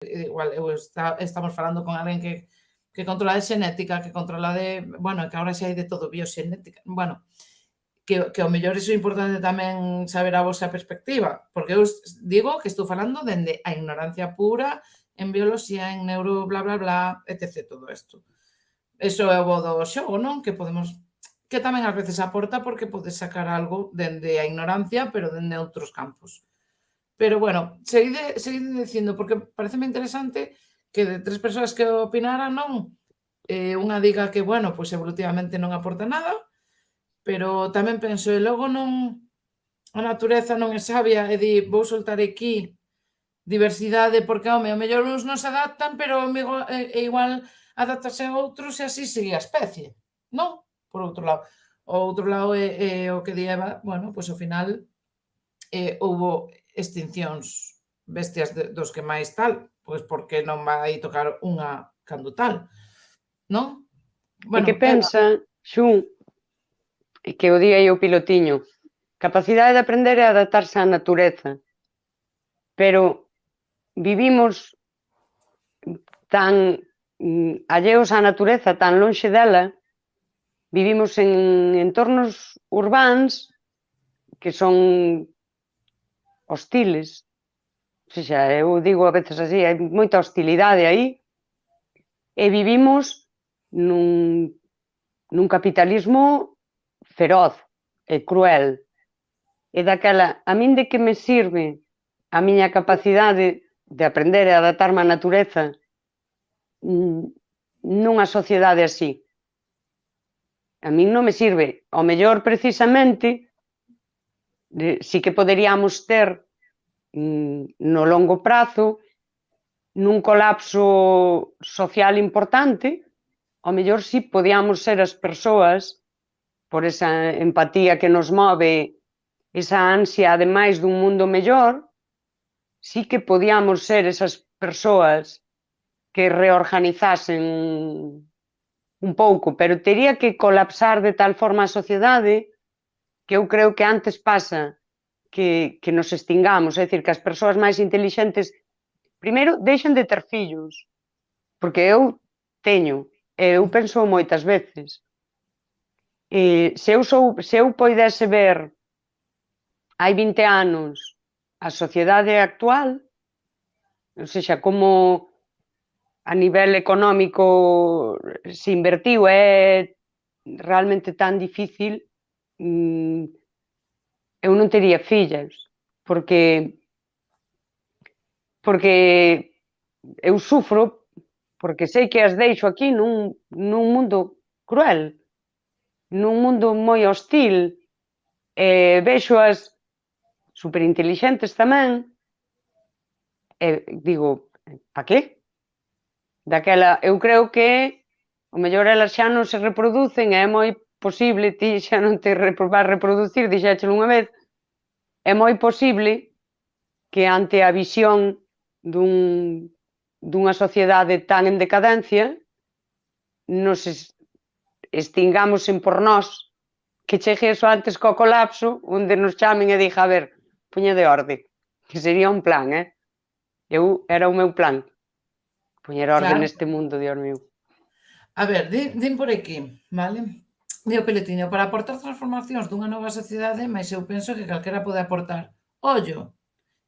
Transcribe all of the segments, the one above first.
igual estamos falando con alguén que controla de xenética, que controla de... Bueno, que agora xa hai de todo, bioxenética. Bueno, que ao mellor iso é importante tamén saber a vosa perspectiva, porque eu digo que estou falando dende a ignorancia pura en bioloxía, en neuro, bla, bla, bla, etc. Todo isto. Iso é o bo do xogo, non? Que podemos... Que tamén ás veces aporta porque podes sacar algo dende a ignorancia, pero dende outros campos. Pero, bueno, seguide dicindo, porque pareceme interesante que de 3 persoas que opinaran, non? Unha diga que, bueno, pois evolutivamente non aporta nada, pero tamén penso, e logo non... A natureza non é sabia e di, vou soltar aquí diversidade porque, home, ao mellor uns non se adaptan, pero igual adaptarse a outros e así sigue a especie, non? Por outro lado. O outro lado é o que di Eva, bueno, pois ao final houbo extincións bestias dos que máis tal, pois porque non vai tocar unha cando tal, non? E que Bueno, Eva. pensa, Xun, que o di aí o pilotiño, capacidade de aprender e adaptarse á natureza, pero vivimos tan alleos á natureza, tan lonxe dela, vivimos en entornos urbáns que son hostiles. O sea, eu digo a veces así, hai moita hostilidade aí, e vivimos nun capitalismo feroz e cruel. E daquela, a min de que me sirve a miña capacidade de aprender e adaptarme á natureza nunha sociedade así? A min non me sirve. Ao mellor, precisamente, si que poderíamos ter no longo prazo, nun colapso social importante, ao mellor si podíamos ser as persoas, por esa empatía que nos move, esa ansia, ademais dun mundo mellor, si que podíamos ser esas persoas que reorganizasen un pouco, pero tería que colapsar de tal forma a sociedade que eu creo que antes pasa que nos extingamos, é dicir, que as persoas máis intelixentes primeiro deixen de ter fillos, porque eu teño, eu penso moitas veces, se eu poidese ver hai 20 anos a sociedade actual, ou seja, como a nivel económico se invertiu, é realmente tan difícil, eu non tería fillas, porque eu sufro, porque sei que as deixo aquí nun mundo cruel, nun mundo moi hostil, vexoas superintelixentes tamén, e digo, pa que? Daquela, eu creo que o mellor elas xa non se reproducen e é moi posible, ti xa non te vas reproducir, dixéchelo unha vez, é moi posible que ante a visión dunha sociedade tan en decadencia nos extingamos en por nós, que chegue eso antes co colapso, onde nos chamen e diga, a ver, poñe de orde, que sería un plan, era o meu plan, poñer orde neste mundo, Dios mío. A ver, din por aquí, vale? Di o Peletiño, para aportar transformacións dunha nova sociedade, mas eu penso que calquera pode aportar. Ollo,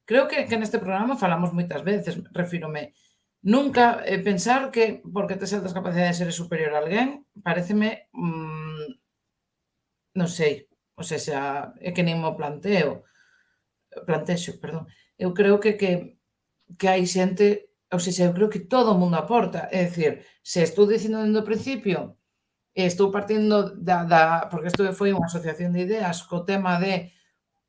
creo que neste programa falamos moitas veces, refírome, nunca pensar que porque tes altas capacidades eres superior a alguén, pareceme, non sei, ou seja, é que nin mo plantexo, perdón. Eu creo que hai xente, ou seja, eu creo que todo o mundo aporta, é dicir, se estou dicindo dende o principio, estou partindo porque isto foi unha asociación de ideas co tema de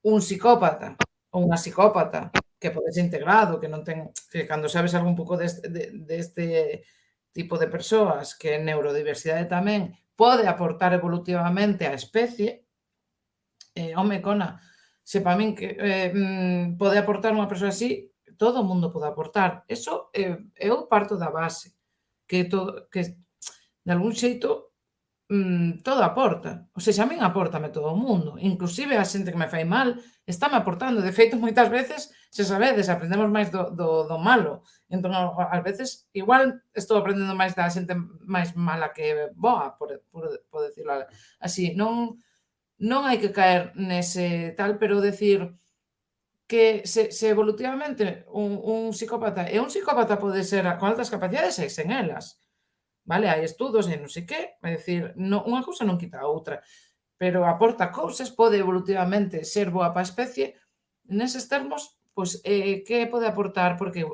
un psicópata ou unha psicópata que pode ser integrado, que non ten, que cando sabes algo un pouco deste tipo de persoas, que neurodiversidade tamén pode aportar evolutivamente á especie, home, cona, se para min que pode aportar unha persoa así, todo o mundo pode aportar. Eso eu parto da base, que de algún xeito todo aporta. O sea, a min aportame todo o mundo, inclusive a xente que me fai mal, estáme aportando. De feito, moitas veces, se sabedes, aprendemos máis do malo. Entón, ás veces, igual estou aprendendo máis da xente máis mala que boa, por decirlo así. Non hai que caer nese tal, pero decir que se evolutivamente un psicópata e un psicópata pode ser con altas capacidades e sen elas. Vale, hai estudos e non sei que, é dicir, unha cousa non quita a outra, pero aporta cousas, pode evolutivamente ser boa para a especie, neses termos, pois, que pode aportar? Porque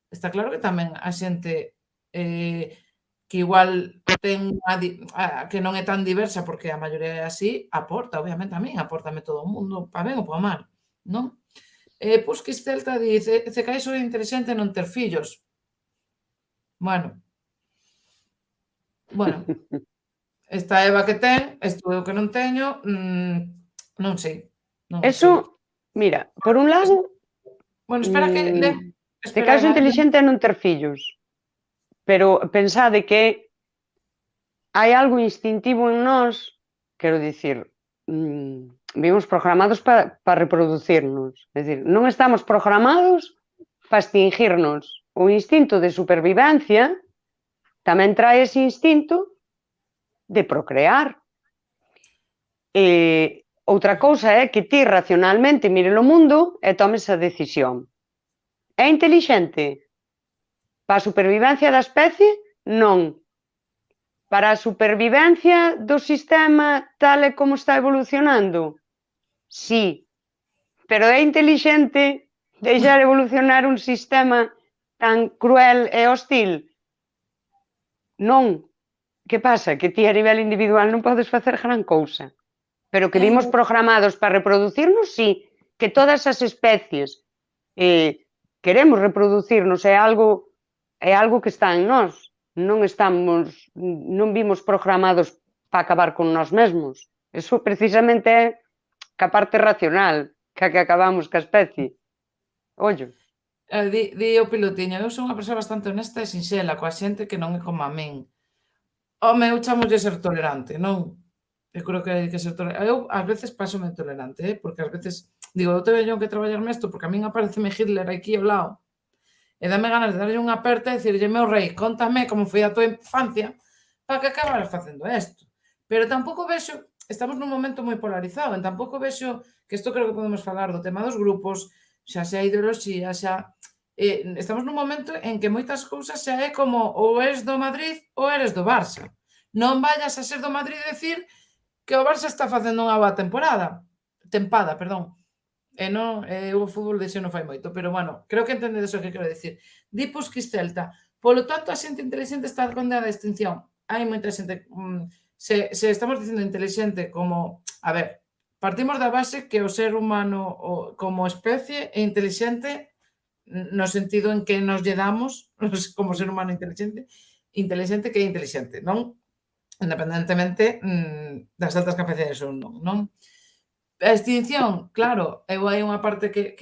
está claro que tamén a xente que igual ten que non é tan diversa, porque a maioría é así, aporta, obviamente a min, apórtame todo o mundo, para ben ou para mal, non? Pusquis Celta dice, Cecais é inteligente non ter fillos. Bueno, esta Eva que ten, estou eu que non teño, non sei, non sei. Eso, mira, por un lado, Bueno, espera que de espera, caso Eva, inteligente é non ter fillos, pero pensade que hai algo instintivo en nós, quero dicir, vimos programados para reproducirnos, é dicir, non estamos programados para extinguirnos. O instinto de supervivencia tamén trae ese instinto de procrear. Outra cousa é que ti racionalmente mire o mundo e tomes a decisión. É inteligente? Para a supervivencia da especie? Non. Para a supervivencia do sistema tal e como está evolucionando? Sí. Pero é inteligente deixar evolucionar un sistema tan cruel e hostil? Non. Que pasa? Que ti a nivel individual non podes facer gran cousa. Pero que vimos programados para reproducirnos, sí. Que todas as especies queremos reproducirnos, é algo que está en nós. Non vimos programados para acabar con nós mesmos. Eso precisamente é que a parte racional, que acabamos ca especie. Ollo. Di o pilotiño, eu son unha persoa bastante honesta e sinxela coa xente que non é como a min. Home, eu chamolle ser tolerante, non? Eu creo que hai que ser tolerante. Eu, ás veces, pásome tolerante, porque ás veces digo, eu teño que traballar nesto, porque a min apareceme Hitler aquí ao lado, e dame ganas de darlle unha aperta e dicirlle, meu rei, contame como foi a tua infancia para que acabaras facendo isto. Pero tampouco vexo, estamos nun momento moi polarizado, e tampouco vexo, que isto creo que podemos falar do tema dos grupos, xa sea ideoloxía, xa... estamos nun momento en que moitas cousas xa é como ou eres do Madrid ou eres do Barça. Non vayas a ser do Madrid e decir que o Barça está facendo unha boa tempada, perdón. E non, o fútbol de non fai moito, pero bueno, creo que entendedes o que quero dicir. Di Pusquis Celta, polo tanto a xente inteligente está condenada a extinción. Hai moita xente, se estamos dicindo inteligente como, a ver, partimos da base que o ser humano como especie é inteligente no sentido en que nos lle damos como ser humano inteligente que é inteligente, non? Independentemente das altas capacidades ou non? A extinción, claro, eu hai unha parte que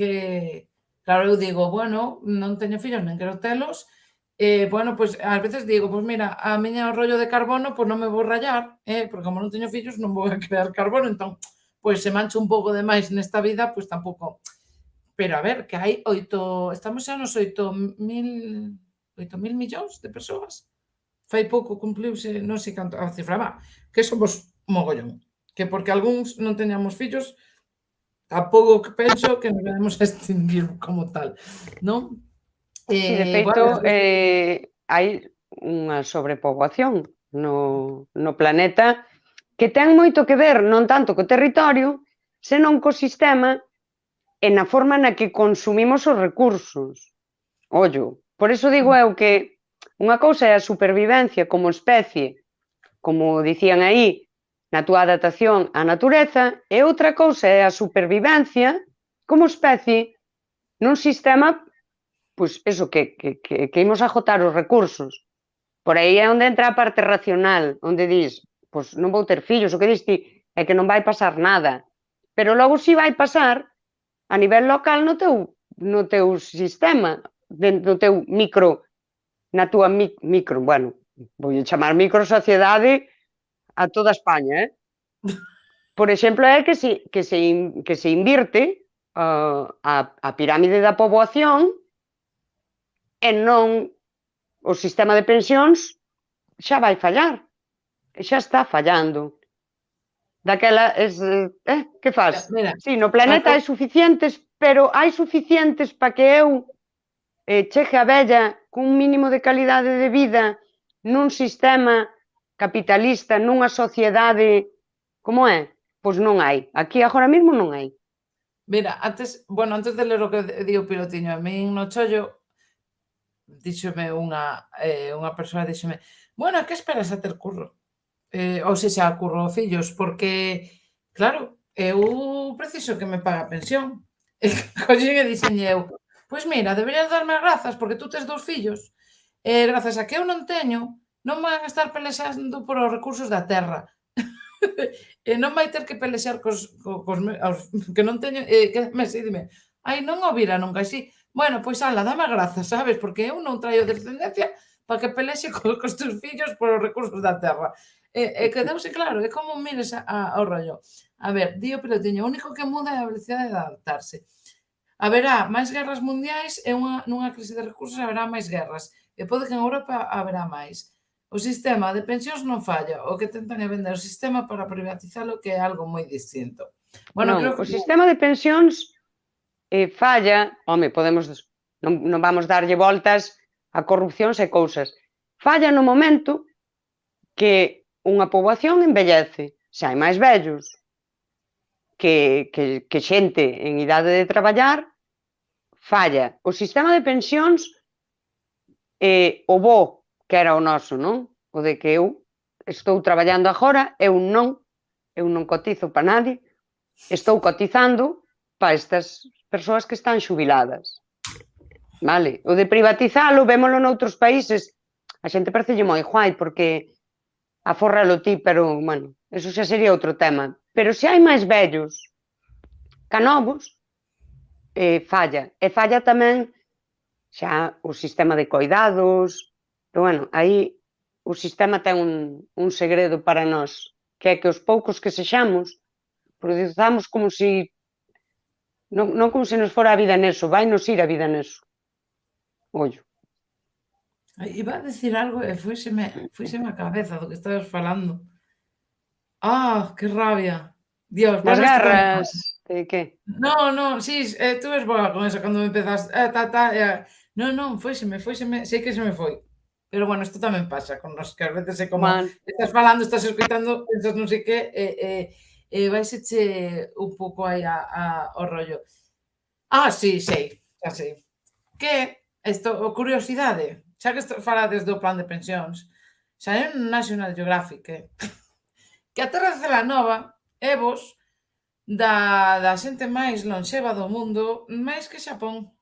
claro, eu digo, bueno, non teño fillos, nen quero telos, bueno, pois ás veces digo, pois mira, a miña rollo de carbono, pois non me vou rayar, porque como non teño fillos non vou a crear carbono, entón, pois se mancho un pouco de máis nesta vida, pois tampouco. Pero a ver, que hai estamos xa nos 8.000 millóns de persoas. Fai pouco cumpliuse, non sei canto, a cifra va, que somos mogollón. Que porque algúns non teñamos fillos, tampouco que penso que nos vamos a extinguir como tal, non? Sí, de feito, hai unha sobrepoboación no planeta que ten moito que ver non tanto co territorio, senón co sistema e na forma na que consumimos os recursos. Ollo, por iso digo eu que unha cousa é a supervivencia como especie, como dicían aí, na túa adaptación á natureza, e outra cousa é a supervivencia como especie nun sistema, pois, eso, que imos agotar os recursos. Por aí é onde entra a parte racional, onde dis, pois non vou ter fillos, o que dis ti é que non vai pasar nada. Pero logo si vai pasar a nivel local no teu sistema, no teu micro, na túa micro, bueno, vou chamar micro sociedade a toda España, Por exemplo, é que se invirte a pirámide da poboación e non o sistema de pensións xa vai fallar, xa está fallando. Daquela, que faz? Mira, Si, no planeta hai suficientes, pero hai suficientes para que eu chegue a vella cun mínimo de calidade de vida nun sistema capitalista, nunha sociedade como é? Pois non hai. Aquí agora mesmo non hai. mira, antes de ler o que di o pilotiño, a min no chollo díxome unha persoa, díxome: "Bueno, que esperas a ter curro?" Ou sexa, curro fillos, porque, claro, eu preciso que me pague a pensión. E collín e dixenlle eu: "Pois mira, deberías darme as grazas porque tú tes 2 fillos, e grazas a que eu non teño, non van a estar pelexando por os recursos da terra." E non vai ter que pelexar cos que non teño, quédame así, dime: "Ai, non o vira nunca así." Bueno, pois ala, dame as grazas, sabes, porque eu non traio descendencia para que pelexe cos teus fillos polos recursos da terra. Quedouse claro, é como mires ao rollo. A ver, di o pilotiño, o único que muda é a velocidade de adaptarse. Haberá máis guerras mundiais e nunha crise de recursos haberá máis guerras, e pode que en Europa haberá máis. O sistema de pensións non falla, o que tentan é vender o sistema para privatizalo, que é algo moi distinto. Bueno, Non, creo o que sistema de pensións falla, non vamos darlle voltas a corrupcións e cousas. Falla no momento que unha poboación envellece, se hai máis vellos que xente en idade de traballar, falla. O sistema de pensións, o bo que era o noso, non? O de que eu estou traballando agora, eu non cotizo para nadie, estou cotizando para estas persoas que están xubiladas. Vale? O de privatizalo, vémolo noutros países, a xente parecelle moi guai, porque afórralo ti, pero, bueno, eso xa sería outro tema. Pero se hai máis vellos ca novos, falla. E falla tamén xa o sistema de coidados, pero, bueno, aí o sistema ten un segredo para nós, que é que os poucos que sexamos, produzamos como si non como se nos fora a vida neso, vai nos ir a vida neso. Ollo. iba a decir algo e fúiseme a cabeza do que estabas falando. Que rabia. Dios, Nas bueno, isto tamén guerras, pasa. que? No, si, tú eres boa con eso, cando me empezas, non, fóiseme, sei que se me foi. Pero bueno, isto tamén pasa con nos que ás veces é como Bueno, estás falando, estás escoitando, pensas non sei que, váiseche un pouco aí ao rollo. Sí, sei, xa sei. Que isto, o curiosidade, xa que falades do plan de pensións, saíu no National Geographic, que a terra de Celanova é vos da xente máis lonxeva do mundo, máis que Xapón.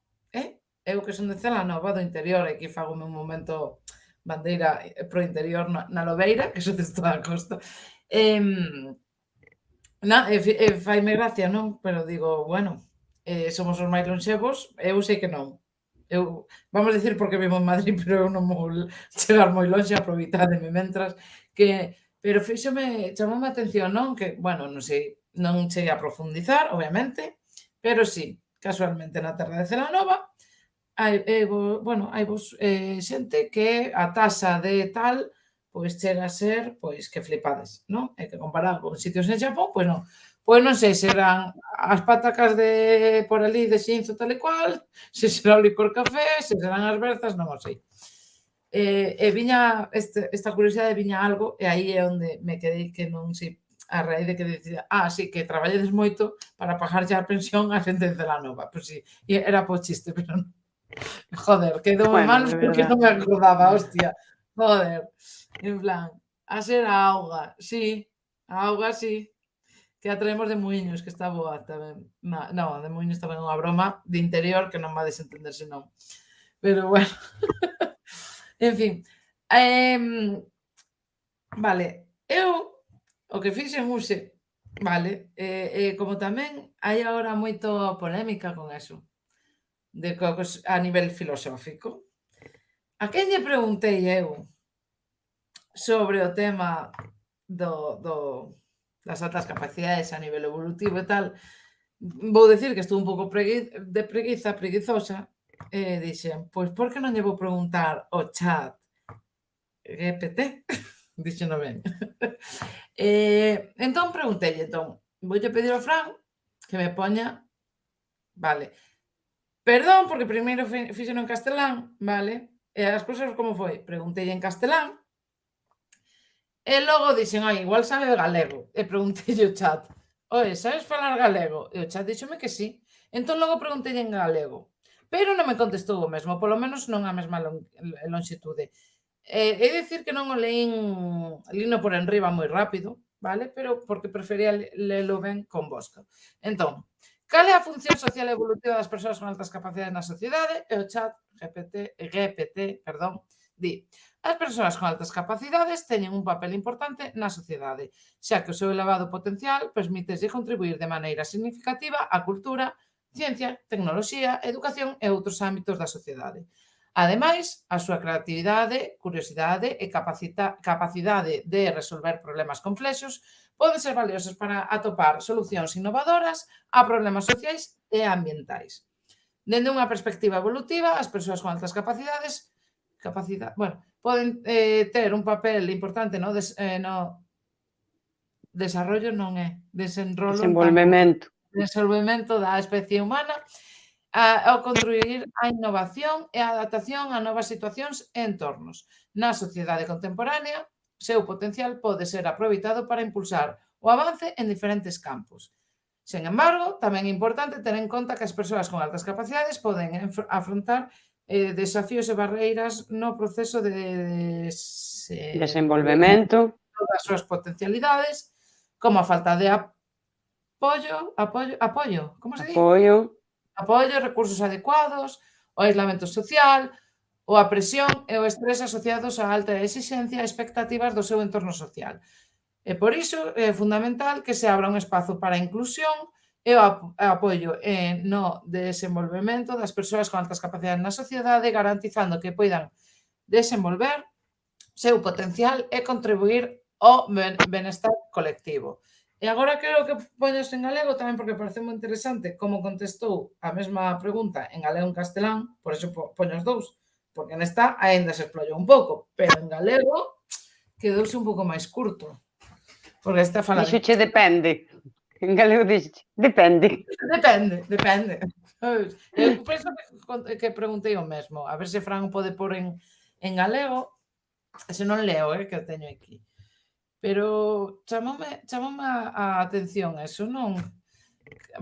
Eu que son de Celanova, do interior, e aquí fagome un momento bandeira pro interior na Lobeira, que sodes toda a costa. Faime gracia, non? Pero digo, bueno, somos os máis lonxevos, eu sei que non. Vamos dicir porque vivo en Madrid, pero eu non vou chegar moi lonxe, aproveitádeme mentras, pero chamoume a atención, non? Que, bueno, non sei, non cheguei a profundizar, obviamente, pero sí, casualmente na terra de Celanova hai xente que a taxa de tal pois chega a ser, pois que flipades, non? E que comparado con sitios en Xapón, pois non. Pois non sei, serán as patacas de por ali de Xinzo tal e cual, se será o licor café, se serán as berzas, non o sei. Viña esta curiosidade, viña algo, e aí é onde me quedei que non sei, a raíz de que decía, sí, que traballedes moito para pagar xa a pensión a xente de Celanova. Pois sí, era po chiste, pero non. Joder, quedoume bueno, mal de porque verdad. non me acordaba, hostia. Joder, en plan, a ser a auga, sí, a auga sí, que a traemos de Muiños, que está boa tamén. Non, a de Muiños tamén é unha broma de interior que non vades entender senón. Pero bueno, en fin. Vale, eu o que fixen hoxe, vale, como tamén hai agora moito polémica con eso, de a nivel filosófico. A quen lle preguntei eu sobre o tema das altas capacidades a nivel evolutivo e tal, vou dicir que estou un pouco preguizosa, e dixen, pois por que non lle vou preguntar ao chat GPT? Díxeno ben. Entón pregunteille, voulle pedir ao Fran que me poña, vale, perdón, porque primeiro fíxeno en castelán, vale, e as cousas como foi, pregunteille en castelán, e logo dixen, ai, igual sabe galego, e pregunteille ao chat, oe, sabes falar galego? E o chat díxome que sí. Entón logo pregunteille en galego, pero non me contestou o mesmo, polo menos non a mesma lonxitude. É dicir que non o lino por enriba moi rápido, vale? Pero porque prefería lelo ben con vosca. Entón, cal é a función social evolutiva das persoas con altas capacidades na sociedade? E o chat GPT, di: as persoas con altas capacidades teñen un papel importante na sociedade, xa que o seu elevado potencial permíteslle contribuir de maneira significativa á cultura, ciencia, tecnoloxía, educación e outros ámbitos da sociedade. Ademais, a súa creatividade, curiosidade e capacidade de resolver problemas complexos poden ser valiosas para atopar solucións innovadoras a problemas sociais e ambientais. Dende unha perspectiva evolutiva, as persoas con altas capacidades poden ter un papel importante no desarrollo, non é, Desenvolvemento. desenvolvemento da especie humana ao contribuir á innovación e á adaptación a novas situacións e entornos. Na sociedade contemporánea, seu potencial pode ser aproveitado para impulsar o avance en diferentes campos. Sen embargo, tamén é importante ter en conta que as persoas con altas capacidades poden afrontar desafíos e barreiras no proceso de Desenvolvemento. das súas potencialidades, como a falta de apoio, como se di? Apoio, recursos adecuados, o aislamiento social, ou a presión e o estrés asociados á alta exixencia e expectativas do seu entorno social. E por iso é fundamental que se abra un espazo para a inclusión e o apoio no desenvolvemento das persoas con altas capacidades na sociedade, garantizando que poidan desenvolver seu potencial e contribuir ao benestar colectivo. E agora quero que poñas en galego tamén porque parece moi interesante como contestou a mesma pregunta en galego e en castelán, por iso poño os dous, porque nesta aínda se explollou un pouco, pero en galego quedouse un pouco máis curto. Porque esta fala de... Dixoche depende. En galego dixoche depende. Depende. Eu penso que preguntei o mesmo, a ver se Fran pode pôr en galego, se non leo, que o teño aquí. Pero chamoume a atención eso, non?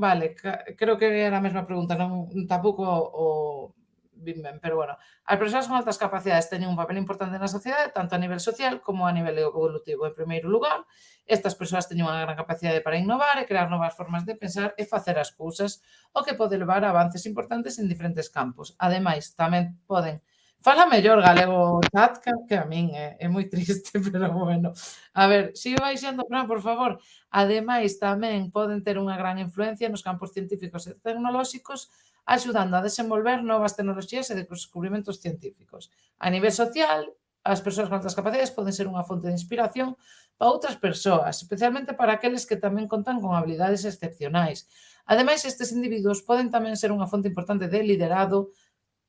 Vale, creo que era a mesma pregunta, non tampouco o vin ben, pero bueno. As persoas con altas capacidades teñen un papel importante na sociedade, tanto a nivel social como a nivel evolutivo. En primeiro lugar, estas persoas teñen unha gran capacidade para innovar e crear novas formas de pensar e facer as cousas, o que pode levar a avances importantes en diferentes campos. Ademais, tamén poden... Fala mellor galego chat que a min, é moi triste, pero bueno. A ver, sigue baixando, Fran, por favor. Ademais, tamén poden ter unha gran influencia nos campos científicos e tecnolóxicos, axudando a desenvolver novas tecnoloxías e descubrimentos científicos. A nivel social, as persoas con altas capacidades poden ser unha fonte de inspiración para outras persoas, especialmente para aqueles que tamén contan con habilidades excepcionais. Ademais, estes individuos poden tamén ser unha fonte importante de liderado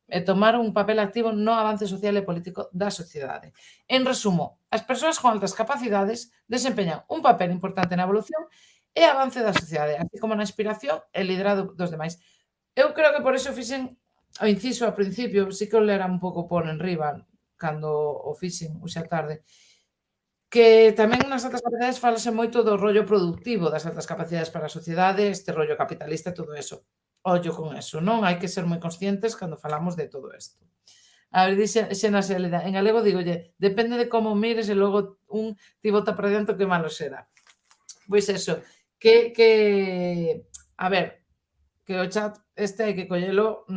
e tomar un papel activo no avance social e político da sociedade. En resumo, as persoas con altas capacidades desempeñan un papel importante na evolución e avance da sociedade, así como na inspiración e liderado dos demais. Eu creo que por iso fixen o inciso ao principio, si que o lera un pouco por enriba, cando o fixen, hoxe a tarde, que tamén nas altas capacidades falase moito do rollo productivo das altas capacidades para a sociedade, este rollo capitalista e todo eso. Ollo con eso, non? Hai que ser moi conscientes cando falamos de todo isto. A ver, dixe Xena Xélida, en galego digolle, depende de como mires e logo un ti bota para dentro que malo será. Pois eso, a ver, que o chat hai que collelo,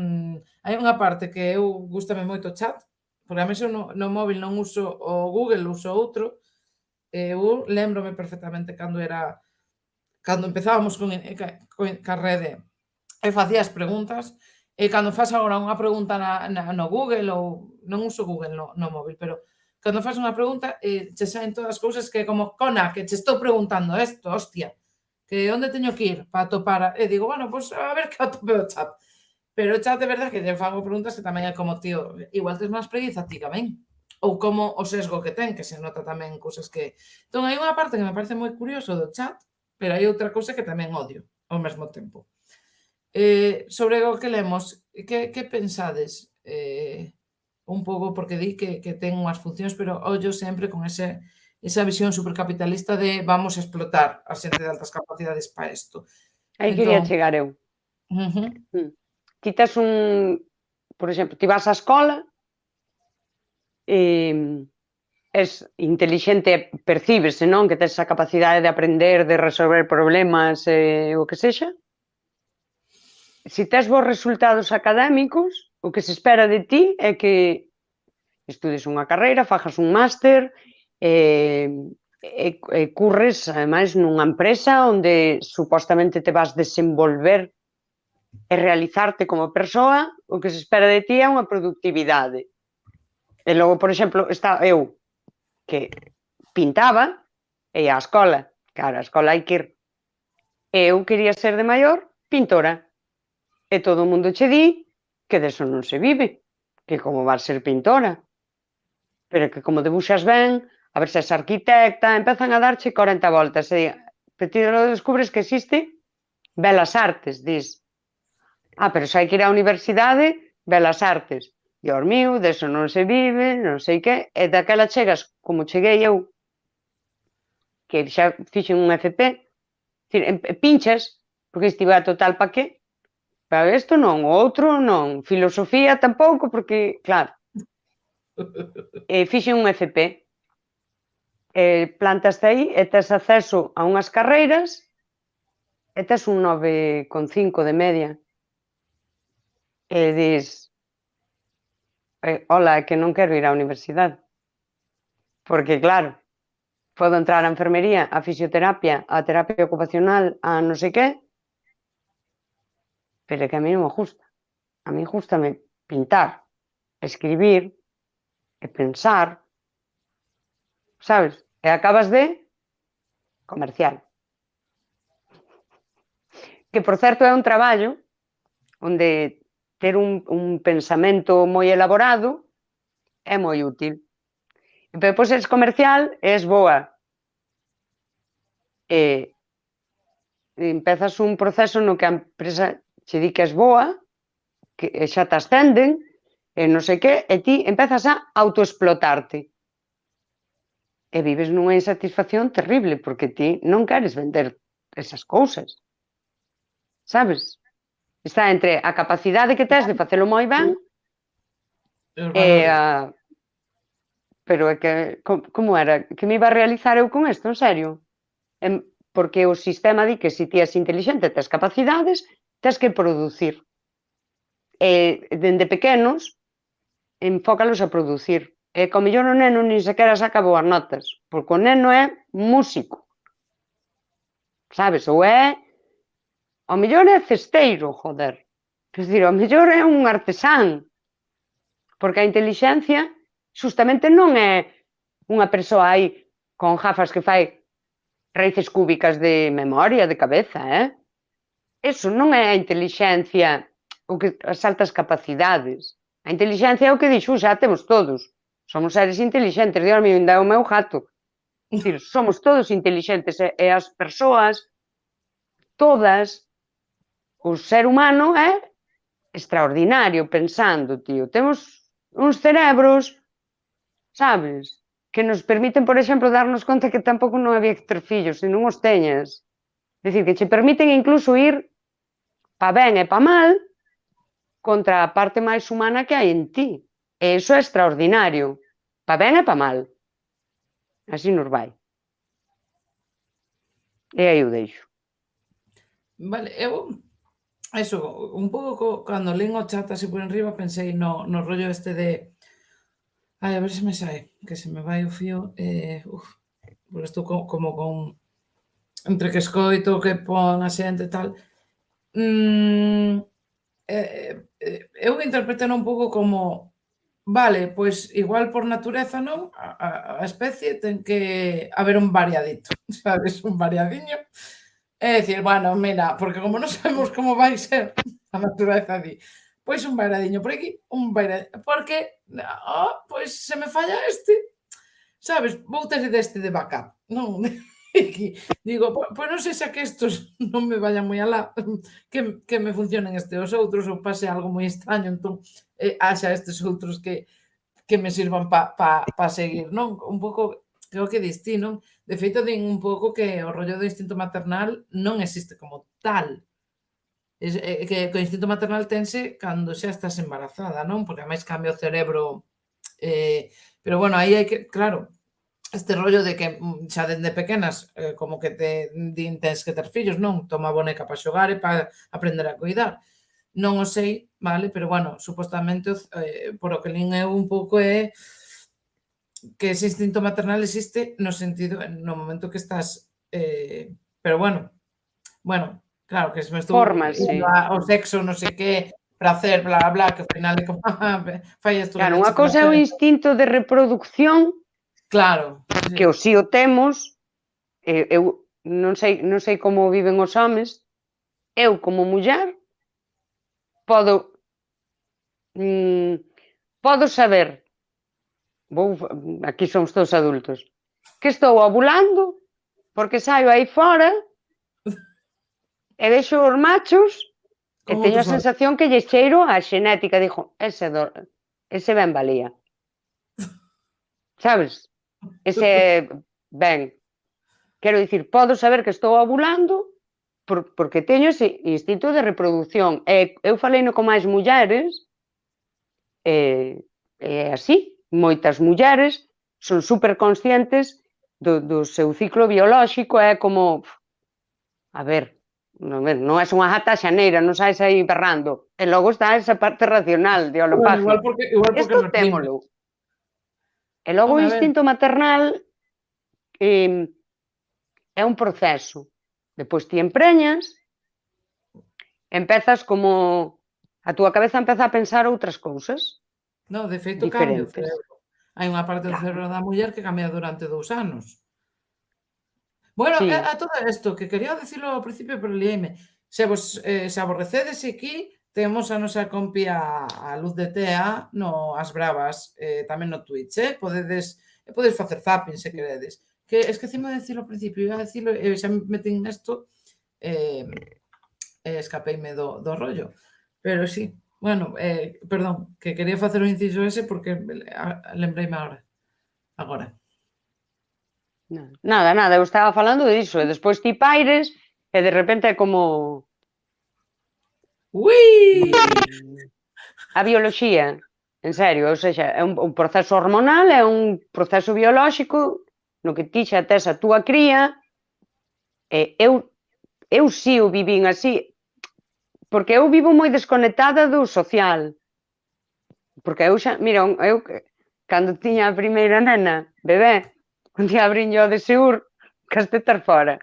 hai unha parte que eu gústame moito o chat, porque a mí no móvil non uso o Google, uso outro, eu lembrome perfectamente cando empezábamos con a rede e facías preguntas, e cando faz agora unha pregunta no Google, ou non uso Google no móvil, pero cando faz unha pregunta, che saen todas as cousas que como, cona, que che estou preguntando isto, hostia, que onde teño que ir para atopar, e digo, bueno, pois a ver que atope o chat. Pero o chat de verdade que lle fago preguntas que tamén é como, tío, igual tes máis preguiza ti tamén. Ou como o sesgo que ten, que se nota tamén cousas que... Entón, hai unha parte que me parece moi curioso do chat, pero hai outra cousa que tamén odio ao mesmo tempo. Sobre o que lemos, que pensades? Un pouco, porque di que ten unhas funcións, pero ollo sempre con esa visión supercapitalista de vamos a explotar a xente de altas capacidades para isto. Aí quería Entón, chegar eu. ujú, Ti tes por exemplo, ti vas á escola, és intelixente, percíbese, non? Que tes esa capacidade de aprender, de resolver problemas, o que sexa. Se tes bons resultados académicos, o que se espera de ti é que estudes unha carreira, fagas un máster, e curres, ademais, nunha empresa onde supostamente te vas desenvolver e realizarte como persoa, o que se espera de ti é unha productividade. E logo, por exemplo, está eu, que pintaba, e á escola. Claro, á escola hai que ir. Eu quería ser de maior pintora. E todo o mundo che di que deso non se vive, que como vas ser pintora, pero que como debuxas ben, a ver se és arquitecta, empezan a darche 40 voltas, e ti descubres que existe belas artes, dis, pero se hai que ir á universidade, belas artes, Dios mío, deso non se vive, non sei que, e daquela chegas, como cheguei eu, que xa fixen un FP, pinchas, porque estivo a total pa que, para isto non, o outro non, filosofía tampouco, porque, claro, fixen un FP, plantaste aí e tes acceso a unhas carreiras e tes un 9,5 de media. E dis, hola, é que non quero ir á universidade. Porque, claro, podo entrar á enfermería, á fisioterapia, á terapia ocupacional, a non sei que, pero é que a mí non me gusta. A mí gustame pintar, escribir e pensar, sabes? E acabas de comercial. Que, por certo, é un traballo onde ter un pensamento moi elaborado é moi útil. E depois és comercial e és boa. E empezas un proceso no que a empresa che di que és boa, que xa te ascenden, e non sei que, e ti empezas a autoexplotarte. E vives nunha insatisfacción terrible, porque ti non queres vender esas cousas. Sabes? Está entre a capacidade que tes de facelo moi ben os e valores. pero é que, como era? Que me iba a realizar eu con isto, en serio? Porque o sistema di que se ti és intelixente, tes capacidades, tes que producir. E dende pequenos, enfócalos a producir. E como mellor o neno nin sequera saca boas notas, porque o neno é músico, sabes? Ou é, ao mellor é cesteiro, joder. Quer dizer, ao mellor é un artesán, porque a intelixencia justamente non é unha persoa aí con gafas que fai raíces cúbicas de memoria, de cabeza, Eso non é a intelixencia, as altas capacidades. A intelixencia é o que dixo, xa temos todos. Somos seres inteligentes, Dios mío, ainda é o meu gato. É dicir, somos todos inteligentes e as persoas, todas, o ser humano é extraordinario pensando, tío. Temos uns cerebros, sabes, que nos permiten, por exemplo, darnos conta que tampouco non había que ter fillos, se non os teñas. É dicir, que che permiten incluso ir pa ben e pa mal contra a parte máis humana que hai en ti. E iso é extraordinario. Pa ben e pa mal. Así nos vai. E aí o deixo. Vale, eso, un pouco cando lín o chat así por enriba pensei no rollo este de a ver se me sae, que se me vai o fío, porque estou como con entre que escoito, que pon a xente e tal. Eu interpreto un pouco como vale, pois igual por natureza non, a especie ten que haber un variadito, sabes, un variadiño. É dicir, bueno, mira, porque como non sabemos como vai ser, a natureza di, pois un variadiño por aquí, un vaira porque, pois se me falla este, sabes, vou ter deste de backup, non? Aquí, digo, pois non sei se a que estos non me vayan moi alá, que me funcionen este os outros ou pase algo moi extraño, entón, haxa estes outros que me sirvan pa seguir, non? Un pouco, creo que dis ti, non? De feito, din un pouco que o rollo do instinto maternal non existe como tal. Que o instinto maternal tense cando xa estás embarazada, non? Porque ademais cambia o cerebro, pero bueno, aí hai que, claro, este rollo de que xa dende pequenas como que te din tens que ter fillos, non? Toma a boneca para xogar e para aprender a coidar. Non o sei, vale, pero bueno, supostamente por o que lin eu un pouco é que ese instinto maternal existe no sentido no momento que estás pero bueno, claro, que se me estou Fórmase. indo ao sexo, non sei que, pracer, bla, bla, que ao final é como fai isto que Claro, teche unha cousa é o pracer. instinto de reproducción, Claro, que o si o temos, eu non sei como viven os homes, eu como muller podo podo saber, aquí somos todos adultos, que estou ovulando porque saio aí fora e vexo os machos e con teño outros a sensación que lle cheiro a xenética, dixo, ese ben valía, sabes? Ese ben, quero dicir, podo saber que estou ovulando porque teño ese instinto de reproducción. E eu faleino con máis mulleres e así, moitas mulleres son super conscientes do seu ciclo biolóxico, é como, a ver, non és unha gata xaneira, non saes aí berrando. E logo está esa parte racional de bueno, holopacia. igual porque Isto reprime. témolo. E logo o Home, a ver, instinto maternal é un proceso. Depois ti empreñas, empezas como a túa cabeza empeza a pensar outras cousas no, de feito cambia o diferentes. cerebro. Hai unha parte do Claro, cerebro da muller que cambia durante 2 anos. Bueno, sí. a todo isto, que quería dicilo ao principio, pero lieime. Se aborrecedes aquí, temos a nosa compi a Luz de Tea no As Bravas, tamén no Twitch, podedes facer zapping se queredes. Que esquecime de dicilo ao principio, iba a dicilo e xa me metín nesto, eh, escapeime do rollo. Pero sí, bueno, perdón, que quería facer o inciso ese porque lembreime agora. Nada, nada, eu estaba falando diso, e despois ti paires, e de repente é como Ui! a bioloxía, en serio, ou seja, é un proceso hormonal, é un proceso biolóxico no que ti xa tes a túa cría, e eu si o vivín así, porque eu vivo moi desconectada do social, porque eu xa, mira, eu cando tiña a primeira nena, bebé, un día abriño de Seur, cas tetas fora.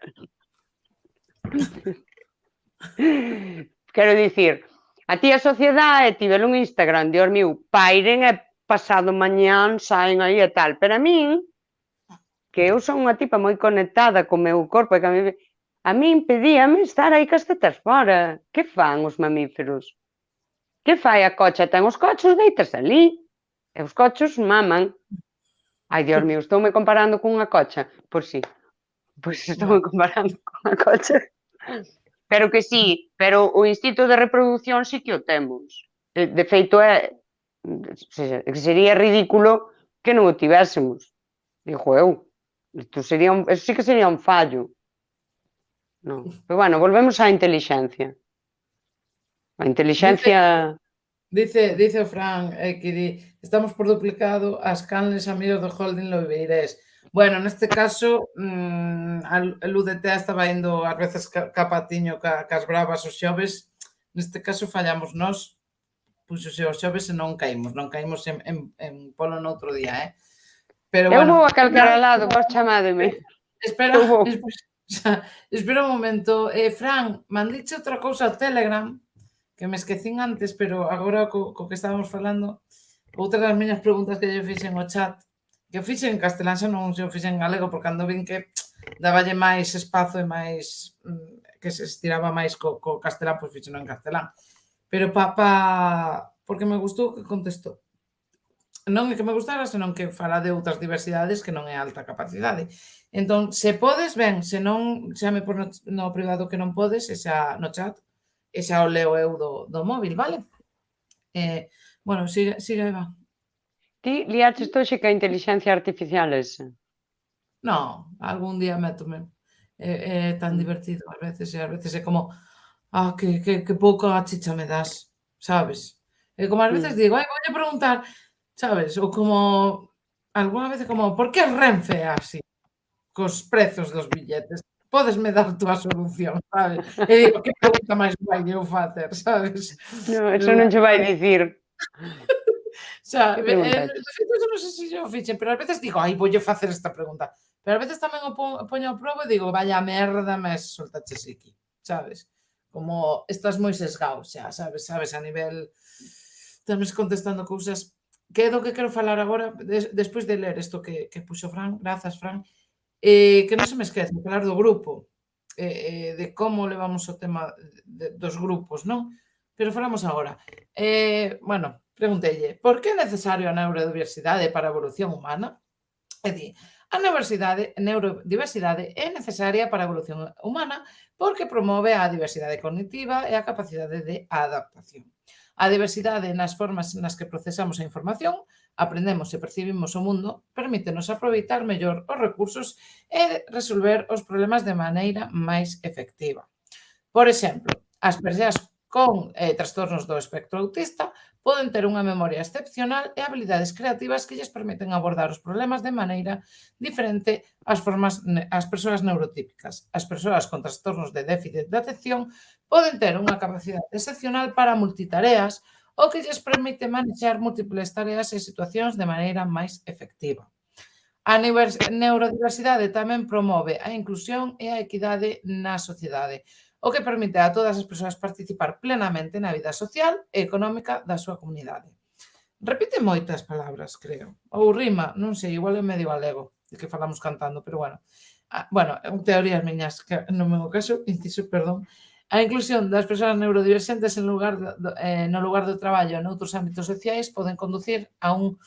Quero dicir, a ti a sociedade tivelo un Instagram, Dios mío, pairen e pasado mañán saen aí e tal, pero a min, que eu son unha tipa moi conectada co meu corpo e que a min impedíame estar aí cas tetas fora. Que fan os mamíferos? Que fai a cocha? Ten os cochos, deitas ali. E os cochos maman. Ai, Dios mío, estoume comparando cunha cocha? Pois sí, pois estoume comparando cunha cocha. Pero que sí, pero o instinto de reproducción sí que o temos. De feito que sería ridículo que non o tivésemos. Digo eu. Eso sí que sería un fallo. Non. Pero bueno, volvemos á intelixencia. A Dice, intelixencia... dice o Fran que di, estamos por duplicado as canles amigos do Holding Loibeirés. Bueno, neste caso, a Luz de Tea estaba indo ás veces capatiño cas bravas os xoves. Neste caso fallamos nós, puxose os xoves e non caímos en polo noutro día, Pero Eu bueno, vou a calquera lado, vos chamádeme. espera, Eu vou. espera un momento. Fran, mandiche outra cousa ao Telegram que me esquecín antes, pero agora co que estábamos falando, outra das miñas preguntas que lle fixen ao chat, que o fixen en castelán, xa non o fixen en galego, porque cando vin que daballe máis espazo e máis que se estiraba máis co castelán, pois fixeno en castelán. Pero porque me gustou que contestou. Non é que me gustara, senón que fala de outras diversidades que non é alta capacidade. Entón, se podes, ben, se non, xa me por no privado que non podes, e xa no chat, e xa o leo eu do móvil, vale? Bueno, sigue, Eva. Ti liaches hoxe que a inteligencia artificial esa? No, algún día métome. É tan divertido ás veces, e ás veces é como que pouca chicha me das, sabes? E como ás veces digo, voulle preguntar, sabes? Ou como, algunha vez é como, por que Renfe é así? Cos prezos dos billetes. Pódesme dar tú a solución, sabes? E digo, que pregunta máis guai eu facer, sabes? No, eso Pero non bueno, che vai dicir. xa, Que de preguntaches? feito, eu non sei se xa o fixen, pero ás veces digo, voulle facer esta pregunta. Pero ás veces tamén o poño a proba e digo, vaya merda me soltaches aquí, sabes? Como estás moi sesgao xa, sabes, a nivel estamos contestando cousas que é do que quero falar agora, despois de ler isto que puxo Fran, grazas, Fran, que non se me esquece, falar do grupo, de como levamos o tema dos grupos, non? Pero falamos agora. Bueno, preguntelle, por que é necesario a neurodiversidade para a evolución humana? É dicir, a neurodiversidade é necesaria para a evolución humana porque promove a diversidade cognitiva e a capacidade de adaptación. A diversidade nas formas nas que procesamos a información, aprendemos e percibimos o mundo, permítenos aproveitar mellor os recursos e resolver os problemas de maneira máis efectiva. Por exemplo, as persoas con trastornos do espectro autista poden ter unha memoria excepcional e habilidades creativas que lles permiten abordar os problemas de maneira diferente ás persoas neurotípicas. As persoas con trastornos de déficit de atención poden ter unha capacidade excepcional para multitareas o que lles permite manexar múltiples tareas e situacións de maneira máis efectiva. A neurodiversidade tamén promove a inclusión e a equidade na sociedade, o que permite a todas as persoas participar plenamente na vida social e económica da súa comunidade. Repite moitas palabras, creo. Ou rima, non sei, igual é medio galego, de que falamos cantando, pero bueno. Bueno, teorías miñas, que no meu caso, inciso, perdón. A inclusión das persoas neurodiverxentes no lugar do traballo e noutros ámbitos sociais poden conducir a un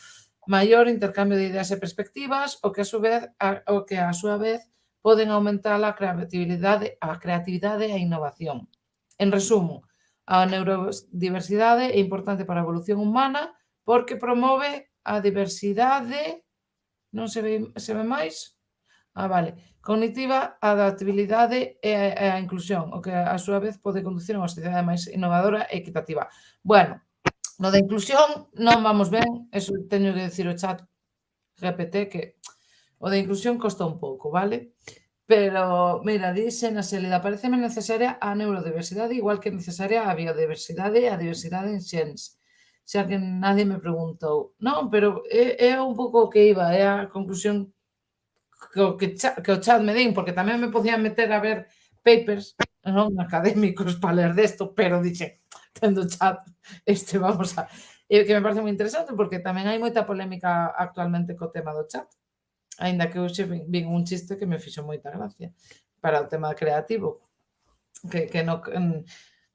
maior intercambio de ideas e perspectivas, o que a súa vez poden aumentar a creatividade e a innovación. En resumo, a neurodiversidade é importante para a evolución humana porque promove a diversidade, non se ve máis? Vale. Cognitiva, a adaptabilidade e a inclusión, o que a súa vez pode conducir a unha sociedade máis innovadora e equitativa. Bueno, no da inclusión non vamos ben, eso teño que decir o chat GPT que o da inclusión costa un pouco, vale? Pero, mira, dixe na Xélida, pareceme necesaria a neurodiversidade igual que necesaria a biodiversidade e a diversidade en xens. Xa que nadie me preguntou. Non, pero é un pouco o que iba, é a conclusión que o chat me din, porque tamén me podían meter a ver papers non académicos para ler desto, pero dixe, tendo chat, vamos a... que me parece moi interesante, porque tamén hai moita polémica actualmente co tema do chat. Aínda que hoxe vin un chiste que me fixo moita gracia para o tema creativo, que non,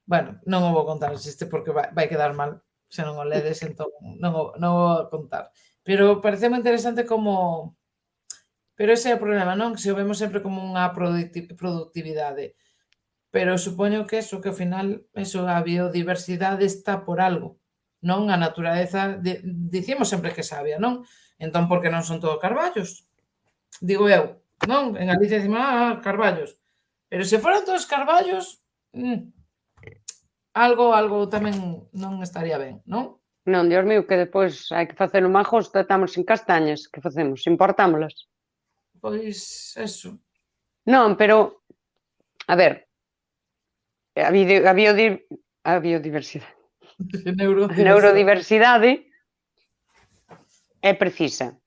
bueno, non o vou contar o chiste porque vai quedar mal se non o ledes, entón non o vou contar. Pero parece moi interesante como... Pero ese é o problema, non? Se o vemos sempre como unha productividade. Pero supoño que eso, que ao final, a biodiversidade está por algo, non? A natureza, dicimos sempre que é sabia, non? Entón, por que non son todo carballos? Digo eu, non? En Galicia dicimos, carballos. Pero se foran todos carballos, algo tamén non estaría ben, non? Non, Dios mío, que depois hai que facer un majos, estamos sin castañas, que facemos? Importámolas? Pois, eso. Non, pero, a ver, a biodiversidade. A neurodiversidade é precisa.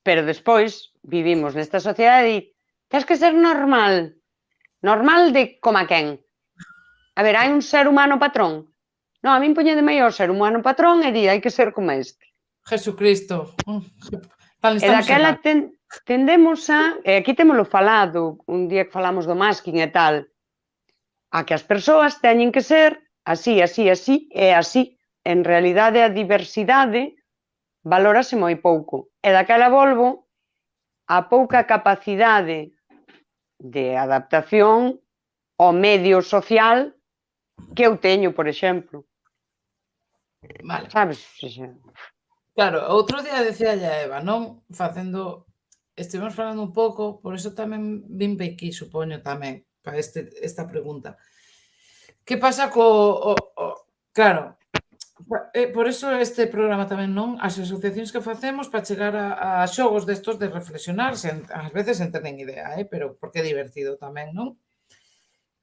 Pero despois vivimos nesta sociedade e tens que ser normal. Normal de como a quen? A ver, hai un ser humano patrón? Non, a min poñe de maior ser humano patrón e di, hai que ser como este. Jesucristo. Tal E estamos daquela errados. tendemos e aquí témolo falado, un día que falamos do masking e tal, a que as persoas teñen que ser así, así, así e así. En realidade, a diversidade valórase moi pouco. E daquela volvo a pouca capacidade de adaptación ao medio social que eu teño, por exemplo. Vale. Sabes? Claro, outro día decía a Eva, non? Estivemos falando un pouco, por iso tamén vin aquí, supoño tamén, para esta pregunta. Que pasa claro, por iso este programa tamén, non? As asociacións que facemos para chegar a xogos destos de reflexionar, ás veces sen ter nin idea, pero porque é divertido tamén, non?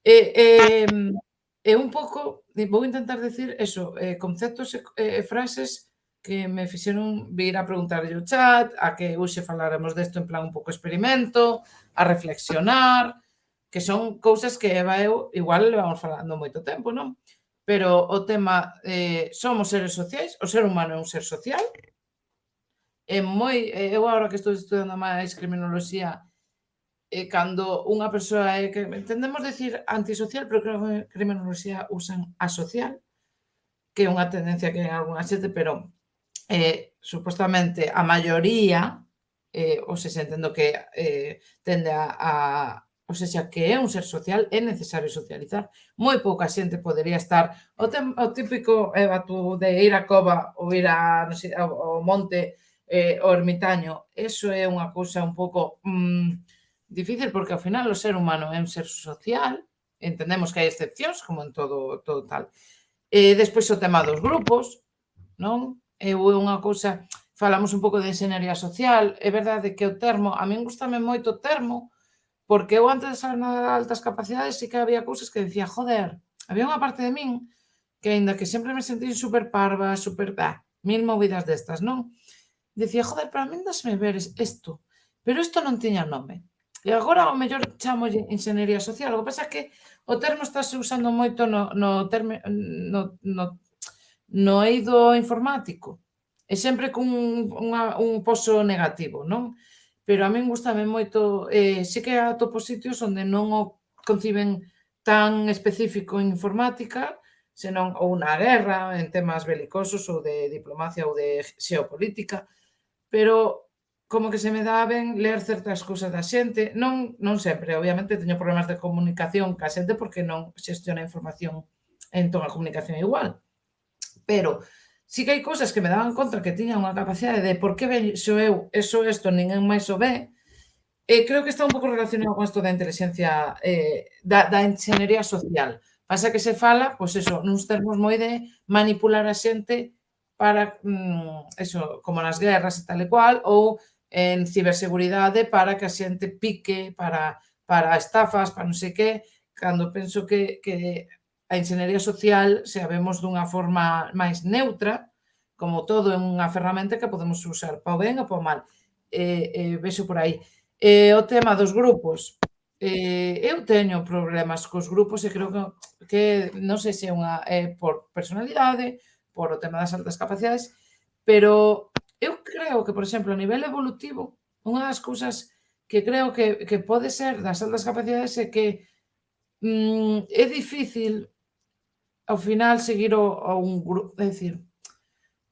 E un pouco, vou intentar decir eso, conceptos e frases que me fixeron vir a preguntarlle o chat, a que hoxe faláramos desto en plan un pouco experimento, a reflexionar, que son cousas que Eva e eu igual levamos falando moito tempo, non? Pero o tema, somos seres sociais, o ser humano é un ser social, eu agora que estou estudando máis criminoloxía, cando unha persoa é que entendemos decir antisocial, pero creo que en criminoloxía usan asocial, que é unha tendencia que hai en algunha xente, pero supostamente a maioría, ou seja, entendo que tende ou seja, que é un ser social, é necesario socializar. Moi pouca xente podería estar o típico, Eva, tú, de ir á cova ou ir non sei, ao monte, ao ermitaño. Eso é unha cousa un pouco difícil, porque ao final o ser humano é un ser social, entendemos que hai excepcións, como en todo tal. Despois o tema dos grupos, non? É unha cousa, falamos un pouco de enxeñería social, é verdade que o termo, a min gustame moito o termo, porque eu antes de saber nada de altas capacidades sí que había cousas que decía, joder, había unha parte de min que aínda que sempre me sentí super parva, mil movidas destas, non? Dicía, joder, pero a min dasme ver isto, pero isto non tiña nome. E agora ao mellor chamolle enxeñería social. O que pasa é que o termo estáse usando moito no eido informático e sempre un poso negativo, non? Pero a min gustame moito, sí que atopo sitios onde non o conciben tan específico en informática, senón ou na guerra, en temas belicosos ou de diplomacia ou de xeopolítica, pero como que se me dá ben ler certas cousas da xente, non sempre, obviamente teño problemas de comunicación ca xente porque non xestiona a información, entón a comunicación é igual, pero sí que hai cousas que me daban conta que tiña unha capacidade de por que vexo eu e só isto, ninguén máis o ve, e creo que está un pouco relacionado con isto da inteligencia, da enxeñería social. Pasa que se fala, pois eso, nuns termos moi de manipular a xente para, eso, como nas guerras e tal e cual, ou en ciberseguridade para que a xente pique, para estafas, para non sei que, cando penso que a enxeñería social se a vemos dunha forma máis neutra, como todo é unha ferramenta que podemos usar para o ben ou para o mal. Vexo por aí. O tema dos grupos. Eu teño problemas cos grupos e creo que non sei se é por personalidade, por o tema das altas capacidades, pero eu creo que, por exemplo, a nivel evolutivo, unha das cousas que creo que pode ser das altas capacidades é que é difícil ao final seguir a un grupo, é dicir,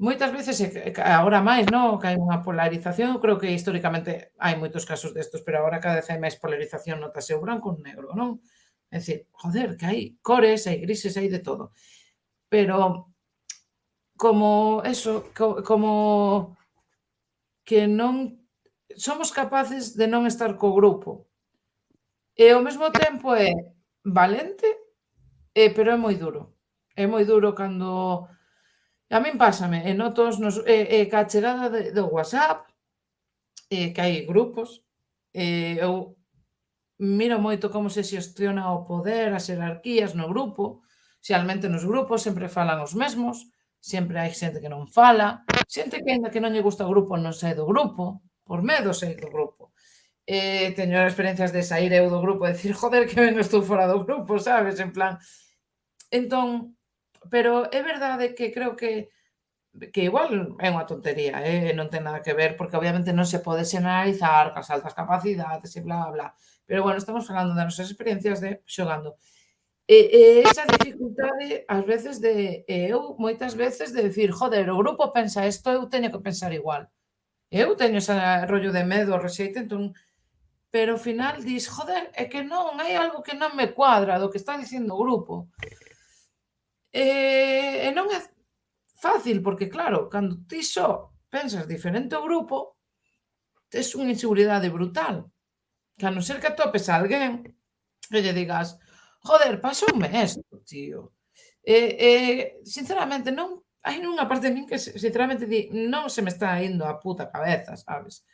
moitas veces, agora máis, non? Que hai unha polarización, eu creo que históricamente hai moitos casos destos, pero agora cada vez hai máis polarización, notase o branco e o negro, non? É dicir, joder, que hai cores, hai grises, hai de todo. Pero como eso, como que non somos capaces de non estar co grupo. E ao mesmo tempo é valente, pero é moi duro. É moi duro cando a min pásame, e noto ca chegada do WhatsApp, que hai grupos, eu miro moito como se xestiona o poder, as xerarquías no grupo, xealmente nos grupos sempre falan os mesmos, sempre hai xente que non fala, xente que aínda que non lle gusta o grupo non sae do grupo, por medo sair do grupo. Teño experiencias de sair eu do grupo e dicir, joder, que ben estou fora do grupo, sabes? En plan, entón, pero é verdade que creo que que igual é unha tontería, non ten nada que ver, porque obviamente non se pode xeneralizar cas altas capacidades e bla, bla. Pero bueno, estamos falando das nosas experiencias de xogando. Esa dificultade ás veces de eu moitas veces de dicir: "Joder, o grupo pensa isto, eu teño que pensar igual". Eu teño ese rollo de medo ao rexeite, entón pero ao final dis: "Joder, é que non, hai algo que non me cuadra do que está dicindo o grupo". E non é fácil, porque claro, cando ti só pensas diferente ao grupo, tes unha inseguridade brutal, que a non ser que atopes a alguén que lle digas: "Joder, pasoume esto, tío". Sinceramente non hai unha parte de min que sinceramente di: "Non se me está indo a puta cabeza", sabes?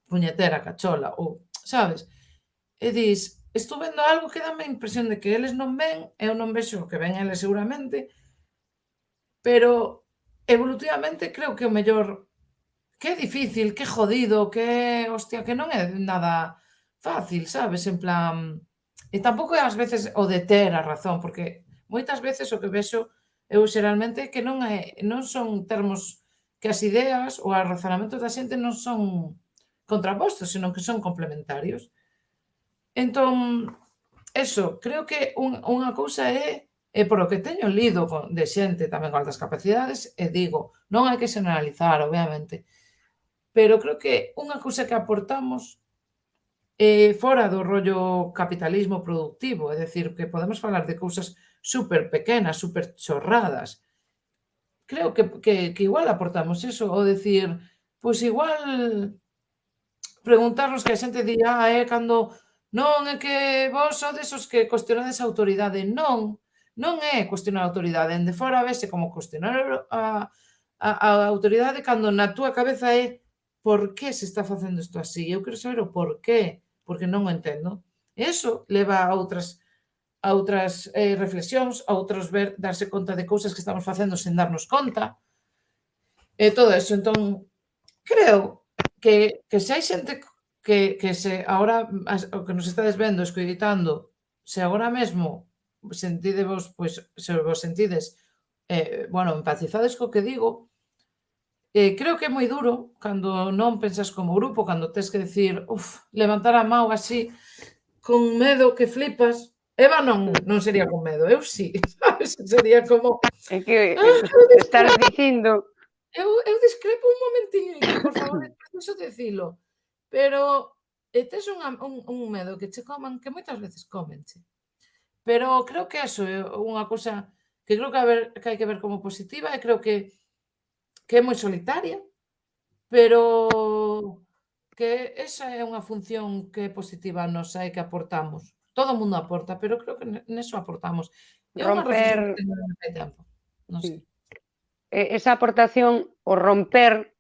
Puñetera cachola ou, sabes? E dis: "Estou vendo algo que dáme a impresión de que eles non ven, eu non vexo o que ven eles seguramente", pero evolutivamente creo que o mellor que é difícil, que é jodido, que é, hostia, que non é nada fácil, sabes? En plan, e tampouco é ás veces o de ter a razón, porque moitas veces o que vexo eu xeralmente é que non son termos que as ideas ou os razonamentos da xente non son contrapostos, senón que son complementarios. Entón, eso, creo que unha cousa é polo que teño lido de xente tamén con altas capacidades, e digo, non hai que xeneralizar, obviamente, pero creo que unha cousa que aportamos fora do rollo capitalismo productivo, é dicir, que podemos falar de cousas super pequenas, super chorradas. Creo que igual aportamos eso, o decir, pois igual preguntarnos que a xente di: é cando non é que vós sodes os que cuestionades a autoridade". Non, non é cuestionar a autoridade, dende fora vese como cuestionar a autoridade cando na túa cabeza é por que se está facendo isto así? Eu quero saber o porqué, porque non o entendo. E iso leva a outras reflexións, a outros darse conta de cousas que estamos facendo sen darnos conta, e todo eso. Entón, creo que se hai xente que se agora o que nos estades vendo, escoitando, se agora mesmo sentidevos, pois, se vos sentides, bueno, empatizades co que digo, creo que é moi duro cando non pensas como grupo, cando tes que dicir: "Uf, levantar a man así, con medo que flipas". Eva non sería con medo, eu si, sabes? Sería como: É que "Ah, eu estás discrepo, dicindo, eu discrepo un momentiño, por favor, é preciso dicilo". Pero, tes un medo que che coman, que moitas veces cómenche. Pero creo que eso é unha cousa que creo que hai que ver como positiva, e creo que é moi solitaria, pero que esa é unha función que é positiva nosa e que aportamos. Todo o mundo aporta, pero creo que neso aportamos. É unha reflexión que romper, teño desde hai tempo, non sei. sí, esa aportación, o romper,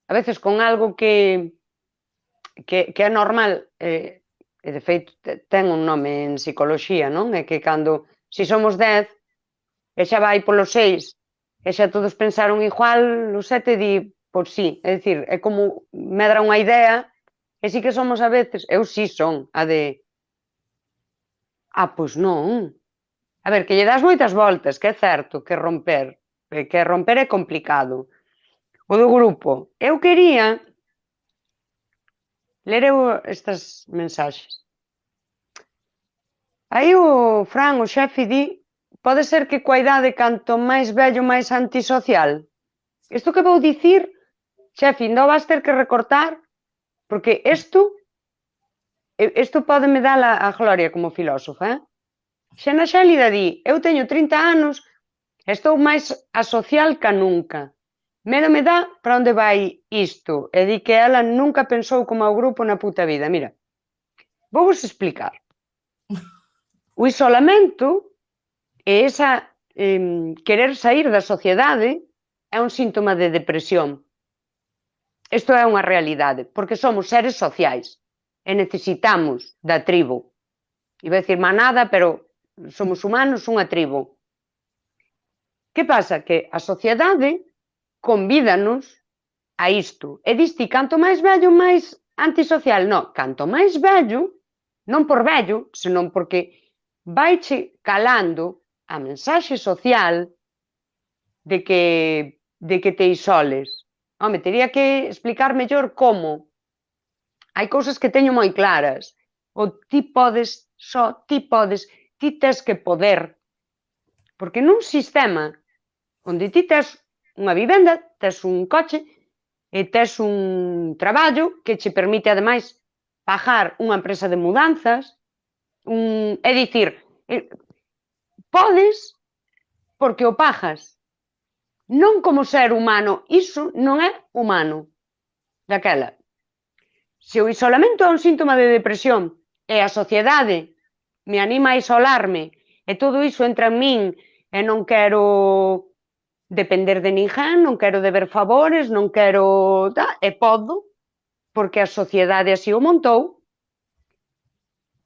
a veces con algo que é normal, e de feito ten un nome en psicoloxía, non? É que cando, se somos 10, e xa vai polo 6, e xa todos pensaron igual, o 7 di, pois sí, é dicir, é como medra unha idea, e sí que somos a veces, eu sí son a de, pois non, a ver, que lle das moitas voltas, que é certo que romper é complicado. O do grupo, eu quería ler eu estas mensaxes. Aí o Fran, o xefe, di: pode ser que coa idade canto máis vello máis antisocial? Isto que vou dicir, xefe, non vas ter que recortar, porque isto pode me dar a gloria como filósofa, Xena Xélida di: eu teño 30 anos e estou máis asocial ca nunca. Medo me dá para onde vai isto, e di que ela nunca pensou como o grupo na puta vida. Mira, vos explicar. O isolamento e esa querer sair da sociedade é un síntoma de depresión. Isto é unha realidade, porque somos seres sociais e necesitamos da tribo. Iba a decir manada, pero somos humanos, unha tribo. Que pasa? Que a sociedade convídanos a isto. E diste, canto máis vello, máis antisocial. Non, canto máis vello, non por vello, senón porque vaiche calando a mensaxe social de que de que te isoles. Home, teria que explicar mellor como. Hai cousas que teño moi claras. O ti podes, só ti podes, ti tes que poder. Porque nun sistema onde ti tes unha vivenda, tes un coche e tes un traballo que che permite, ademais, pagar unha empresa de mudanzas, é dicir, podes porque o pagas. Non como ser humano, iso non é humano. Daquela, se o isolamento é un síntoma de depresión e a sociedade me anima a isolarme e todo iso entra en min e non quero depender de ninguén, non quero deber favores, non quero... e podo, porque a sociedade así o montou,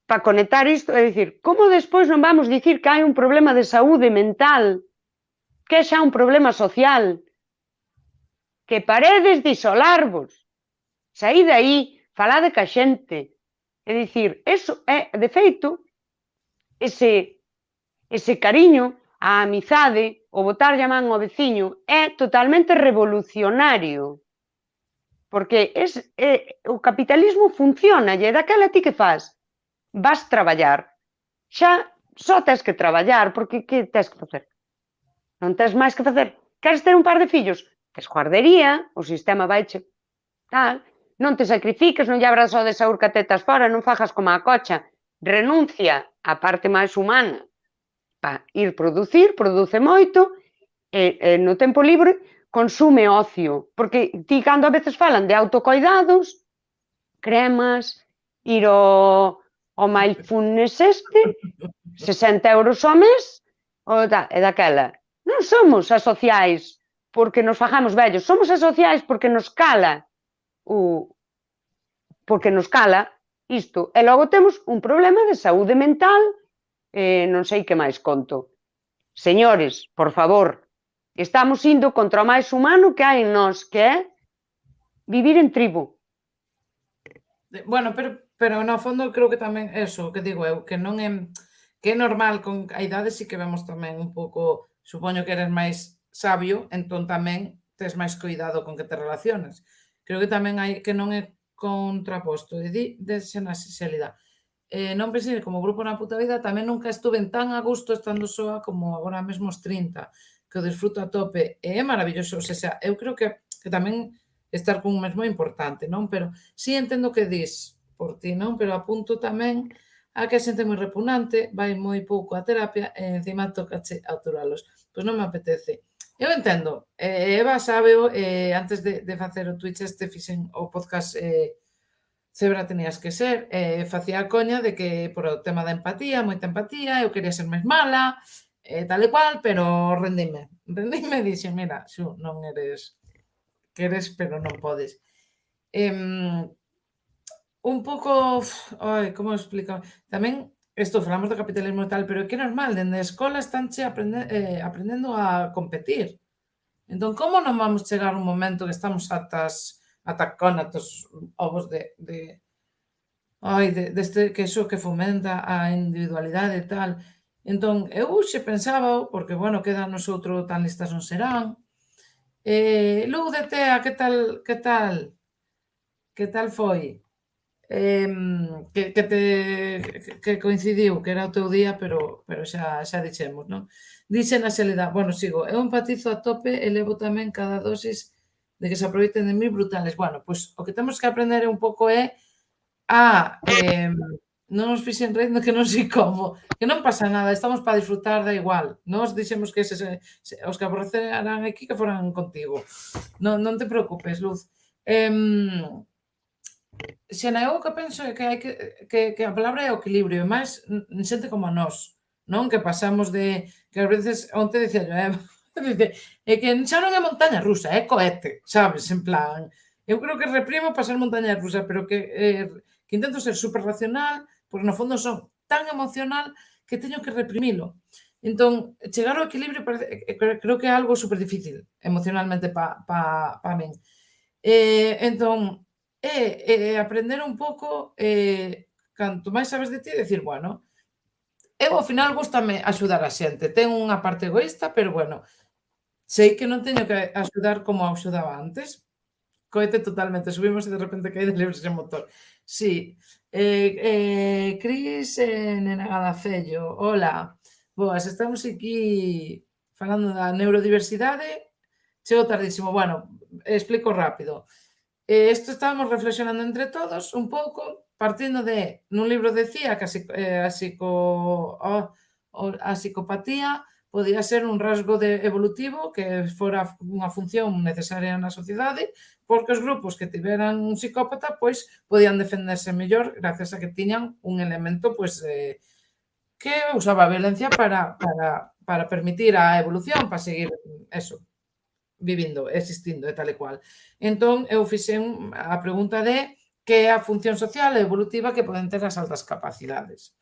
para conectar isto, é dicir, como despois non vamos dicir que hai un problema de saúde mental, que é xa un problema social, que paredes de isolarvos, saí de aí, falade ca xente, é dicir, eso é, de feito, ese cariño, a amizade, o botarlle a man ao veciño, é totalmente revolucionario, porque o capitalismo funciona, e daquela ti que faz? Vas traballar, xa só tes que traballar, porque que tes que facer? Non tes máis que facer. Queres ter un par de fillos? Tes guardería, o sistema vaiche tal, non te sacrifiques, non lle abras só de saúr catetas fora, non fajas como a cocha, renuncia á parte máis humana para ir producir, produce moito, e no tempo libre consume ocio, porque ti cando a veces falan de autocoidados, cremas, ir ao mindfulness 60 euros ao mes, e daquela, non somos asociais porque nos fagamos vellos, somos asociais porque nos cala isto, e logo temos un problema de saúde mental, non sei que máis conto. Señores, por favor, estamos indo contra o máis humano que hai en nós, que é vivir en tribo. Bueno, pero no fondo creo que tamén eso, que digo eu, que non é que é normal con a idade si que vemos tamén un pouco, supoño que eres máis sabio, entón tamén tes máis cuidado con que te relacionas. Creo que tamén hai que non é contraposto, de na sexualidade. Non pensei como grupo na puta vida, tamén nunca estuve tan a gusto estando soa como agora mesmo os 30, que o disfruto a tope, e é maravilloso, o sea, eu creo que tamén estar con un mesmo é importante, non? Pero si entendo que dis por ti, non? Pero apunto tamén a que a xente moi repugnante, vai moi pouco a terapia e encima tocache auturalos. Pois non me apetece. Eu entendo, Eva sábeo, antes de facer o Twitch fixen o podcast Cebra tenías que ser, facía a coña de que por o tema da empatía, moita empatía, eu quería ser máis mala, tal e cual, pero rendime e dixen, mira, xu, non eres queres, pero non podes. Un pouco, ai, como explicar? Tamén, isto falamos do capitalismo e tal, pero é que é normal, dende a escola estanche aprendendo a competir. Entón, como non vamos chegar un momento que estamos ata cónatos ovos deste que iso que fomenta a individualidade e tal. Entón, eu xe pensaba, porque, bueno, queda outro tan listas non serán, Luz de Tea, que tal foi? Que coincidiu, que era o teu día, pero xa dixemos, non? Dixe na xelidade, bueno, sigo, eu empatizo a tope e levo tamén cada dosis de que se aproveiten de mí brutales. Bueno, pois o que temos que aprender un pouco é non nos fixen reír que non sei como, que non pasa nada, estamos para disfrutar, da igual. Nós dixemos que os que aborrecerán aquí que foran contigo. Non te preocupes, Luz. Xena, eu o que penso é que hai que a palabra é o equilibrio, e máis xente como nós, non? Que pasamos de que ás veces, onte dicía yo, dice, é que xa non é montaña rusa, é cohete, sabes? En plan, eu creo que reprimo pasar montaña rusa, pero que intento ser super racional, porque no fondo son tan emocional que teño que reprimilo. Entón, chegar ao equilibrio creo que é algo super difícil emocionalmente pa min. Entón, aprender un pouco, canto máis sabes de ti, decir, bueno, eu ao final gústame axudar a xente, ten unha parte egoísta, pero bueno, sei que non teño que axudar como axudaba antes. Coite totalmente, subimos e de repente caí de libres en motor. Sí, Cris Nenagada Fello, hola, boas, estamos aquí falando da neurodiversidade, chego tardísimo, bueno, explico rápido. Isto estábamos reflexionando entre todos un pouco, partindo de, nun libro decía que a psicopatía podía ser un rasgo evolutivo que fora unha función necesaria na sociedade, porque os grupos que tiveran un psicópata, pois, podían defenderse mellor gracias a que tiñan un elemento, pois, que usaba a violencia para permitir a evolución, para seguir, eso, vivindo, existindo e tal e cual. Entón, eu fixen a pregunta de que é a función social e evolutiva que poden ter as altas capacidades.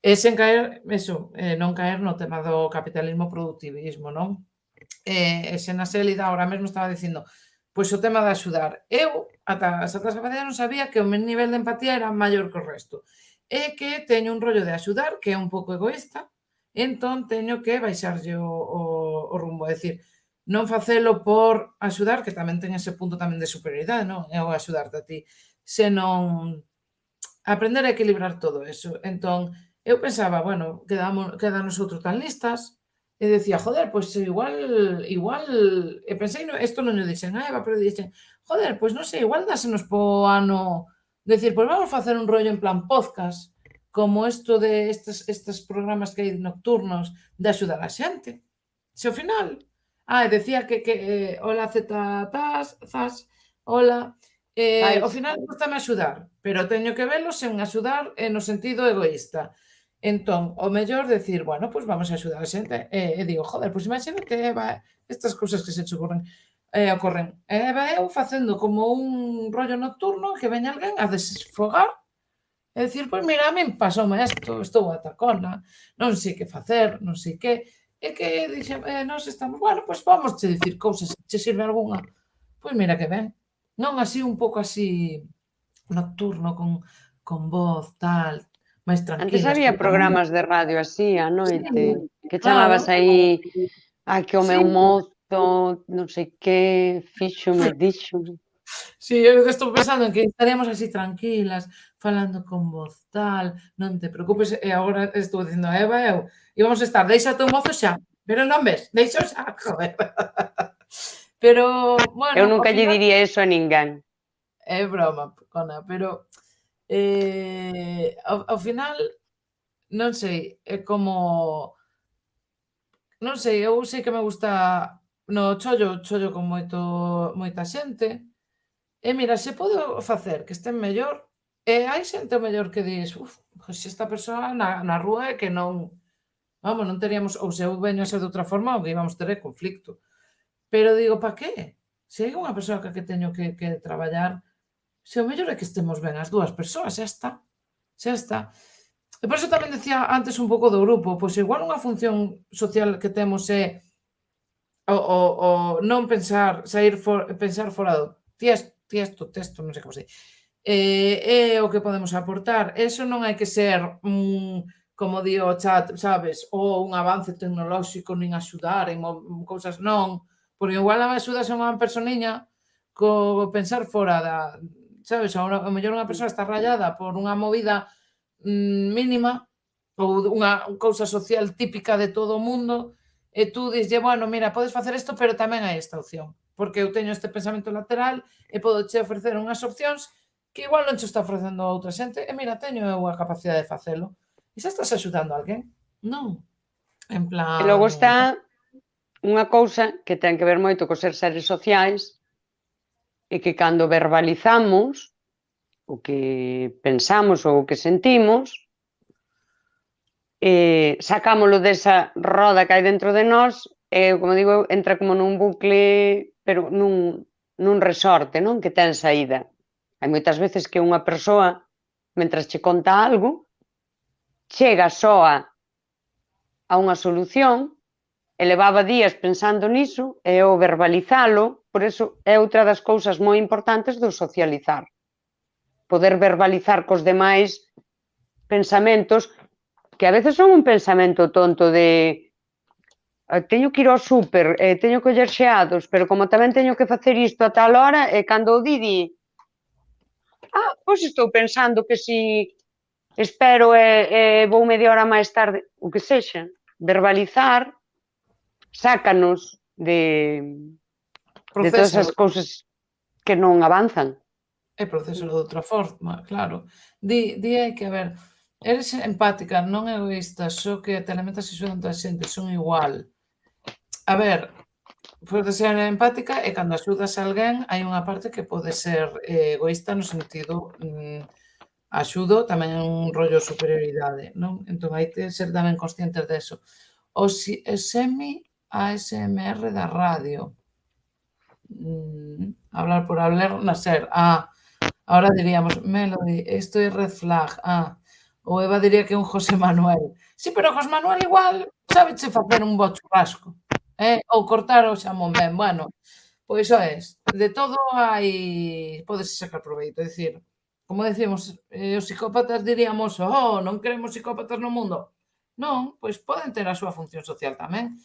E sen caer, eso, non caer no tema do capitalismo productivismo, non? E se na Sélida ahora mesmo estaba dicindo, pois o tema de axudar. Eu, ata as altas capacidades, non sabía que o meu nivel de empatía era maior que o resto. E que teño un rollo de axudar, que é un pouco egoísta, entón teño que baixarlle o rumbo. É dicir, non facelo por axudar, que tamén ten ese punto tamén de superioridade, non? É o axudarte a ti, senón aprender a equilibrar todo eso. Entón, eu pensaba, bueno, quedanos outro tan listas, e decía, joder, pois igual, e pensei, isto non o dixen a Eva, pero dixen, joder, pois non sei, igual dásenos po ano, decir, pois vamos facer un rollo en plan podcast, como isto de estes programas que hai nocturnos de axudar a xente. Se ao final, decía que hola Zas, hola, ao final gústame axudar, pero teño que velo sen axudar no sentido egoísta. Entón, o mellor decir, bueno, pois vamos a axudar a xente. E digo, joder, pois imagínate, Eva, estas cousas que se che ocorren. Eva e eu facendo como un rollo nocturno que veña alguén a desfogar e dicir, pois mira, a min pasoume isto, estou atacona, non sei que facer, non sei que. E que dixen, nós estamos, bueno, pois vamos che dicir cousas, se che sirve algunha, pois mira que ben. Non así un pouco así nocturno, con voz, tal, máis Antes tranquilas, había porque a min programas de radio así a noite, sí, que claro, chamabas aí que o sí, meu mozo, non sei que, fíxome, díxome. sí, eu estou pensando en que estaríamos así tranquilas, falando con voz tal, non te preocupes, e agora estou dicindo a Eva e eu, íbamos a estar, deixa o teu mozo xa, pero non ves, deixa xa, joder. Pero, Eu bueno, ao nunca lle final diría eso a ninguén. é broma, Cona, pero ao final, non sei, é como, non sei, eu sei que me gusta no chollo con moita xente, e mira, se podo facer que estén mellor, e hai xente ao mellor que dis: "Uf, pois esta persoa na rúa é que non, vamos, non teríamos, ou se eu veño a ser de outra forma, o que íbamos ter é conflicto". Pero digo, pa que? Se hai unha persoa que teño que traballar, se o mellor é que estemos ben as dúas persoas, xa está, xa está. E por iso tamén decía antes un pouco do grupo, pois igual unha función social que temos é o non pensar, pensar fora do texto, non sei como se di, é o que podemos aportar. Eso non hai que ser, como di o chat, sabes, ou un avance tecnolóxico, nin axudar en cousas, non, porque igual axudas a unha personiña co pensar fora da, sabes, ao mellor unha persoa está rayada por unha movida mínima ou unha cousa social típica de todo o mundo, e tú dislle, bueno, mira, podes facer isto, pero tamén hai esta opción, porque eu teño este pensamento lateral e podo che ofrecer unhas opcións que igual non che está ofrecendo a outra xente, e mira, teño eu a capacidade de facelo. E xa estás axudando a alguén? Non. En E logo plan, está unha cousa que ten que ver moito co ser seres sociais e que cando verbalizamos o que pensamos ou o que sentimos, sacámolo desa roda que hai dentro de nós e, como digo, entra como nun bucle, pero nun resorte, non? Que ten saída. Hai moitas veces que unha persoa, mentras che conta algo, chega soa a unha solución e levaba días pensando niso e o verbalizalo, por iso é outra das cousas moi importantes do socializar. Poder verbalizar cos demais pensamentos que a veces son un pensamento tonto de teño que ir ao súper, teño que coller xeados, pero como tamén teño que facer isto a tal hora, cando o di, pois estou pensando que si espero vou media hora máis tarde, o que sexa, verbalizar, sácanos de todas as Procésalo. cousas que non avanzan. E procésalo de outra forma, claro. Di aí que, a ver, eres empática, non egoísta, só que te alimentas e axudando a xente, son igual. A ver, pode ser empática e cando axudas a alguén hai unha parte que pode ser egoísta no sentido axudo tamén é un rollo superioridade, non? Entón hai que ser tamén conscientes deso. O semi ASMR da radio. Hablar por hablar na SER. Ahora diríamos, Melody, esto é red flag. Ou Eva diría que é un José Manuel. Sí, pero José Manuel igual sábeche facer un bo churrasco, ou cortar o xamón ben. Bueno, pois de todo hai pódese sacar proveito. É dicir, como decimos, os psicópatas diríamos, non queremos psicópatas no mundo. Non, pois poden ter a súa función social tamén.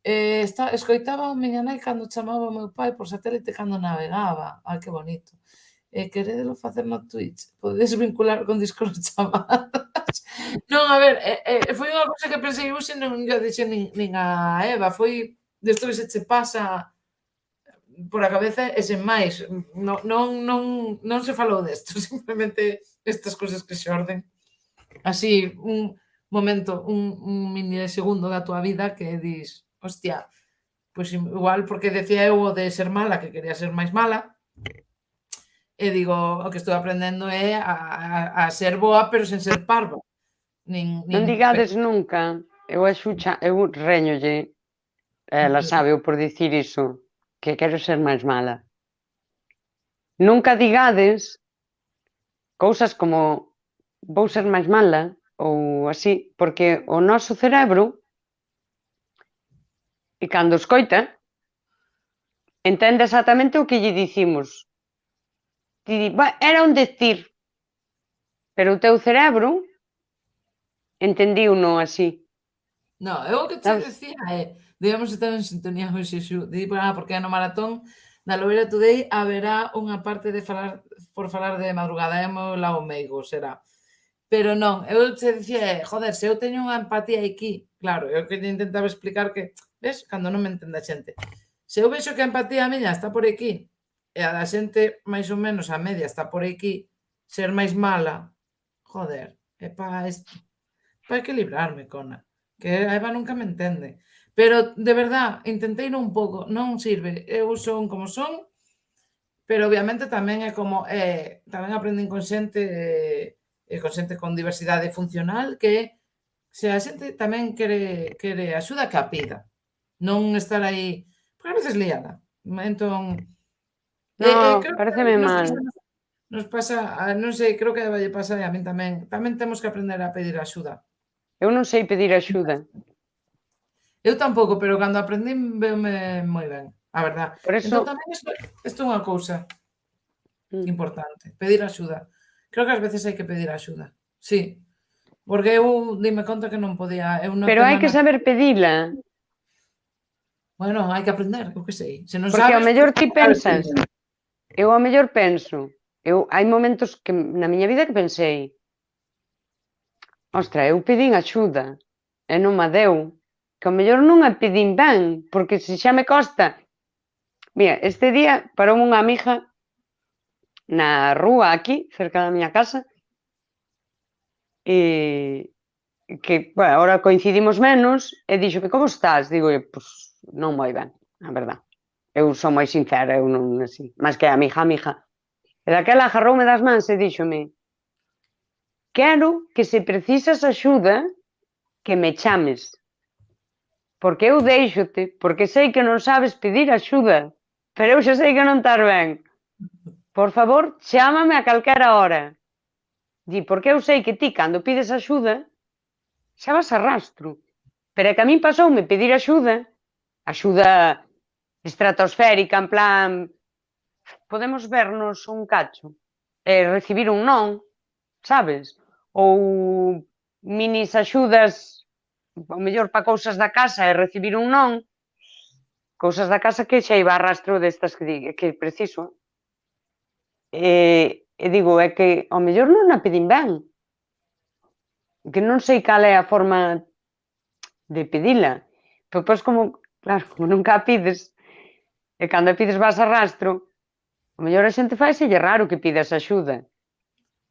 Escoitaba a miña nai cando chamaba o meu pai por satélite cando navegaba. Que bonito. Querédelo facer no Twitch? Podedes vincular con Discord chamadas? Non, a ver, foi unha cousa que pensei hoxe e non lle dixen nin a Eva, foi desto que se che pasa por a cabeza e sen máis. Non se falou desto, simplemente estas cousas que xorden. Así, un momento, un mini segundo da túa vida que dis, hostia, pois igual porque decía eu o de ser mala, que quería ser máis mala, e digo, o que estou aprendendo é a ser boa, pero sen ser parva. Non digades nunca, eu réñolle, ela sabe, eu por dicir iso, que quero ser máis mala. Nunca digades cousas como vou ser máis mala ou así, porque o noso cerebro, e cando escoita, entende exactamente o que lle dicimos. Era un decir, pero o teu cerebro entendiuno así. No, eu o que che decía debemos estar en sintonía con Xexu. Porque no maratón da Lobeira Today haberá unha parte de falar por falar de madrugada, é o meu lado meigo, será. Pero non, eu che dicía, joder, se eu teño unha empatía aquí, claro, eu que lle intentaba explicar que, ves, cando non me entende a xente. Se eu vexo que a empatía miña está por aquí e a da xente máis ou menos a media está por aquí, ser máis mala, joder, é para isto, para equilibrarme, cona, que a Eva nunca me entende. Pero, de verdad, intentei un pouco, non sirve, eu son como son, pero obviamente tamén é como, tamén aprendín con xente, con xente con diversidade funcional, que se a xente tamén quere axuda, que a pida. Non estar aí, porque a veces líala. Entón, No, creo que pareceme nos mal. nos pasa, non sei, creo que a Eva lle pasa e a min tamén. Tamén temos que aprender a pedir axuda. Eu non sei pedir axuda. Eu tampouco, pero cando aprendín veume moi ben, a verdad. Por eso, Entón tamén isto é unha cousa importante, pedir axuda. Creo que ás veces hai que pedir axuda. Sí, porque eu dime conta que non podía, eu no pero hai tema que saber pedila. Bueno, hai que aprender, eu que sei. Se non Porque sabes, ao mellor pois, ti pensas, eu ao mellor penso, hai momentos que na miña vida que pensei, ostra, eu pedín axuda e non me deu, que ao mellor non a pedín ben, porque se xa me costa. Mira, este día parou unha amiga na rúa aquí, cerca da miña casa, e que, bueno, agora coincidimos menos, e dixo, como estás? Digo, pois, non moi ben, a verdad. Eu son moi sincera, eu non así, máis que a amiga. E daquela agarroume das mans e díxome, quero que se precisas axuda, que me chames. Porque eu deixote, porque sei que non sabes pedir axuda, pero eu xa sei que non estás ben. Por favor, chámame a calquera hora. Porque eu sei que ti, cando pides axuda, xa vas a rastro. Pero é que a min pasoume pedir axuda estratosférica, en plan, podemos vernos un cacho, recibir un non, sabes? Ou minis axudas ao mellor para cousas da casa e recibir un non, cousas da casa que xa iba a rastro destas que preciso. E digo, é que ao mellor non a pedín ben, que non sei cal é a forma de pedila. Pero pois como, claro, como nunca a pides, e cando a pides vas a rastro, ao mellor a xente faiselle raro que pidas axuda.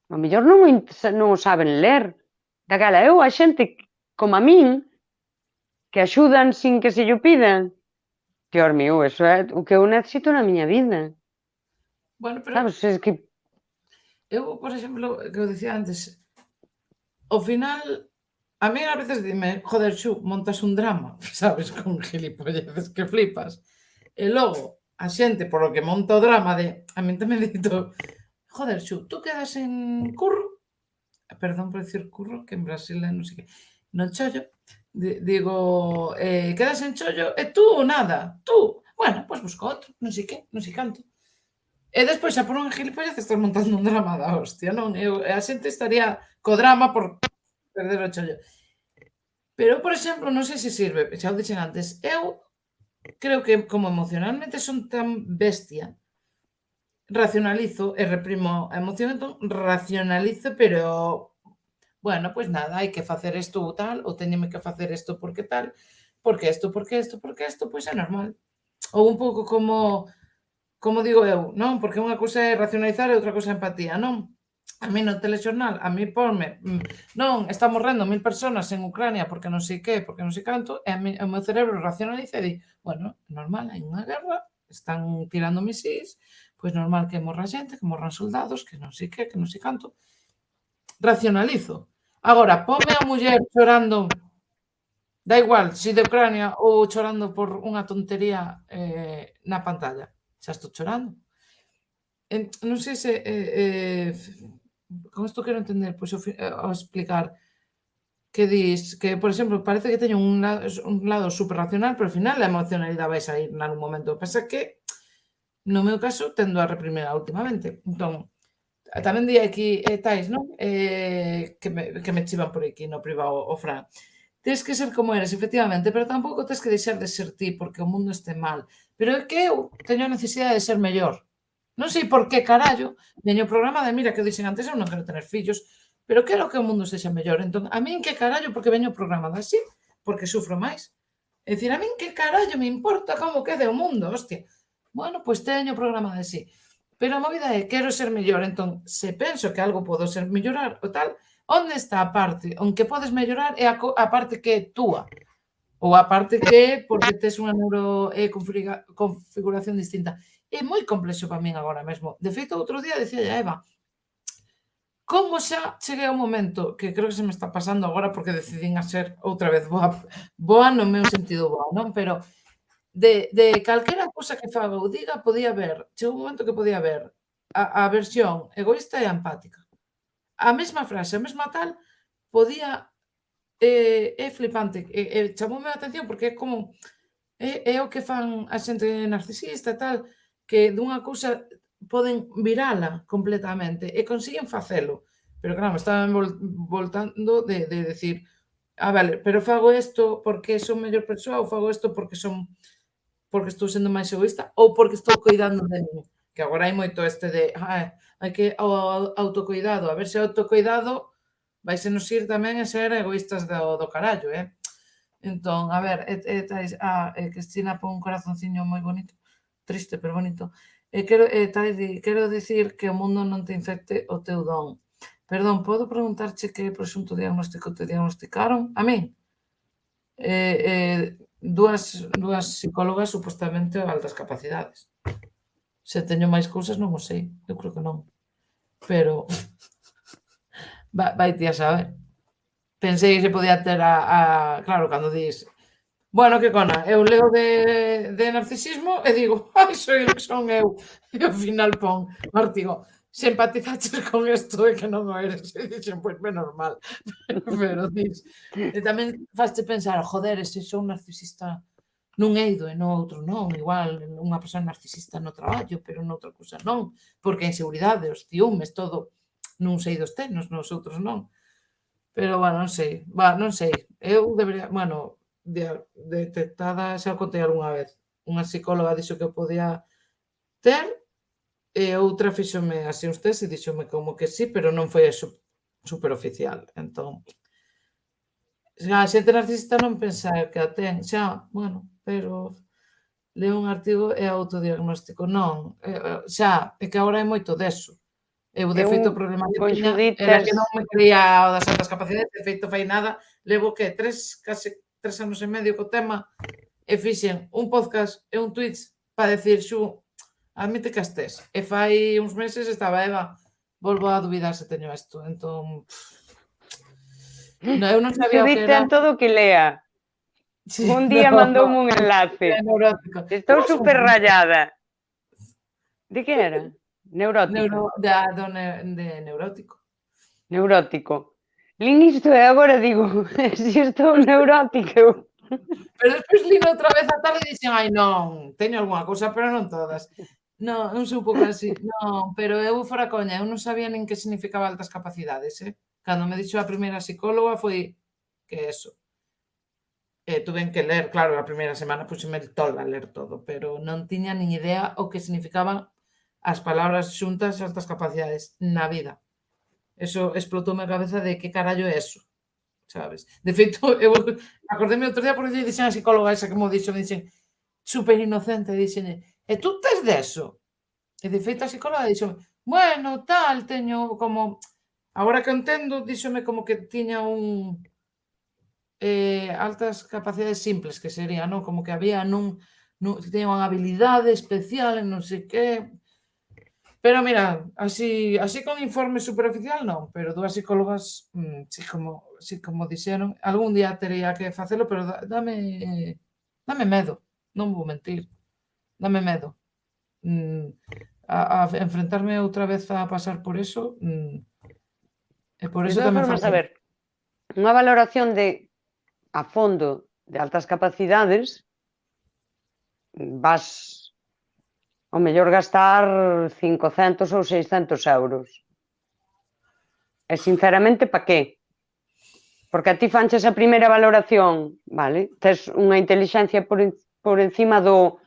Ao mellor non o saben ler. Daquela, a xente como a min, que axudan sin que se llo pidan, Dios mío, eso é o que eu necesito na miña vida. Bueno, pero Sabes, é que eu, por exemplo, que eu dicía antes, ao final, a mí a veces dime, joder, Xu, montas un drama, sabes, con gilipolleces que flipas. E logo, a xente, polo que monta o drama a min tamén dito, joder, Xu, tú quedas en curro, perdón por decir curro, que en Brasil é non sei que, no chollo, digo, quedas en chollo, e tú nada, tú, bueno, pois busco outro, non sei que, non sei canto. E despois, xa por unha gilipollez, estás montando un drama da hostia, non? A xente estaría co drama por perder o chollo. Pero, por exemplo, non sei se sirve, xa o dixen antes, eu creo que como emocionalmente son tan bestia, racionalizo e reprimo a emoción, entón racionalizo, pero bueno, pois nada, hai que facer isto ou tal, ou teñeme que facer isto porque tal, porque isto, pois é normal. Ou un pouco como digo eu, non? Porque unha cousa é racionalizar e outra cousa é empatía, non? A mí no telexornal, a mí ponme, non, está morrendo 1000 persoas en Ucrania porque non sei que, porque non sei canto, e o meu cerebro racionaliza e di, bueno, normal, hai unha guerra, están tirando misís, pois normal que morra xente, que morran soldados, que non sei que non sei canto. Racionalizo. Agora, ponme a muller chorando, da igual, se de Ucrania ou chorando por unha tontería na pantalla. Xa estou chorando. Non sei se con isto quero entender, pois ao explicar que dis que, por exemplo, parece que teño un lado superracional, pero ao final a emocionalidade vai saír nalgún momento. Pasa que, no meu caso, tendo a reprimir últimamente. Entón, tamén di aquí tais, non? Que me chivan por aquí no privado o Fran. Tens que ser como eres, efectivamente, pero tampouco tens que deixar de ser ti porque o mundo este mal. Pero é que eu teño a necesidade de ser mellor. Non sei por que carallo veño o programa de mira que eu dixen antes, eu non quero tener fillos, pero quero que o mundo sexa mellor. Entón, a min que carallo porque veño o programa de así, porque sufro máis. É dicir, a min que carallo me importa como quede o mundo, hostia. Bueno, pois teño o programa de así. Pero a movida é, quero ser mellor, entón, se penso que algo podo ser mellorar o tal, onde está a parte onde podes mellorar é a parte que é túa. Ou a parte que porque tes unha configuración distinta. É moi complexo para min agora mesmo. De feito, outro día dicía a Eva, como xa cheguei ao momento, que creo que se me está pasando agora porque decidín a ser outra vez boa no meu sentido boa, non? Pero de calquera cousa que faga ou diga, podía ver, chegou un momento que podía ver a versión egoísta e empática. A mesma frase, a mesma tal, podía é flipante, chamoume a atención porque é como é o que fan a xente narcisista e tal, que dunha cousa poden virala completamente e consiguen facelo. Pero claro, estaban voltando de decir, vale, pero fago isto porque son mellor persoa ou fago isto porque estou sendo máis egoísta ou porque estou coidando de min. Que agora hai moito este de, hai que o autocoidado, a ver se o autocoidado vaise nos ir tamén a ser egoístas do carallo, Entón, a ver, Cristina pon un corazonciño moi bonito, triste pero bonito. Quero dicir que o mundo non te infecte o teu don. Perdón, podo preguntarche que presunto diagnóstico te diagnosticaron? A min? Dúas psicólogas supostamente altas capacidades. Se teño máis cousas non o sei, eu creo que non. Pero vai ti a saber. Pensei que se podía ter claro, cando dis bueno, que cona, eu leo de narcisismo e digo, son eu. E ao final pon o artigo, se empatizaches con isto é que non o eres. E dixen, pois, menos mal. Pero dis, e tamén faste pensar, joder, se son narcisista nun eido e no outro non, igual unha persoa narcisista no traballo, pero noutra cousa non, porque a inseguridade, os ciúmes, todo, nuns eidos tenos, nos outros non. Pero, bueno, non sei. Non sei. Eu debería, bueno, detectada, xa o contei algunha vez. Unha psicóloga dixo que eu podía ter, e outra fíxome así uns test e díxome como que sí, pero non foi superoficial. Entón, a xente narcisista non pensa que a ten, xa, bueno, pero leo un artigo e autodiagnóstico. Non, xa, é que agora hai moito deso. Eu, de feito, o Eu, problema que con tiña era que non xuditas, me creía o das altas capacidades, de feito, fai nada, levo que case 3 anos e medio co tema, e fixen un podcast e un Twitch para decir, Xu, admite que as tes. E fai uns meses estaba Eva, volvo a dubidar se teño isto. Entón, no, eu non sabía o que xudita era. en todo o que lea. Sí, Un no, día mandoume un enlace. era neurótico. Estou Non son super rayada. De que era? Neurótica. de neurótico. Neurótico. Lin isto e agora digo, si estou neurótica. Pero despois lino outra vez á tarde e dixen, ai non, teño algunha cousa, pero non todas. Non, non sou un pouco así. Non, pero eu fora coña, eu non sabía nin que significaba altas capacidades, Cando me dixo a primeira psicóloga foi que eso. Tuven que ler, claro, a primeira semana puxeme tola a ler todo, pero non tiña nin idea o que significaban as palabras xuntas altas capacidades na vida. Eso explotou a cabeza de que carallo é eso, sabes? De feito, eu acordeme outro día porque lle dixen á psicóloga esa que mo dixen super inocente, dixenlle: "E tú tes deso?" E de feito a psicóloga dixome: "Bueno, tal, teño como", agora que o entendo, díxome como que tiña altas capacidades simples, que sería, non? Como que había que tiña unha habilidade especial en non sei que. Pero mira, así con informe superoficial non, pero 2 psicólogas, si como dixeron, algún día tería que facelo, pero dame medo, non vou mentir, dame medo. A enfrentarme outra vez a pasar por eso, e por De eso todas tamén formas, fago. a ver, unha valoración de a fondo de altas capacidades vas ao mellor gastar 500 ou 600 euros. E sinceramente, pa que? Porque a ti fanches a primeira valoración, vale? Tes unha intelixencia por encima do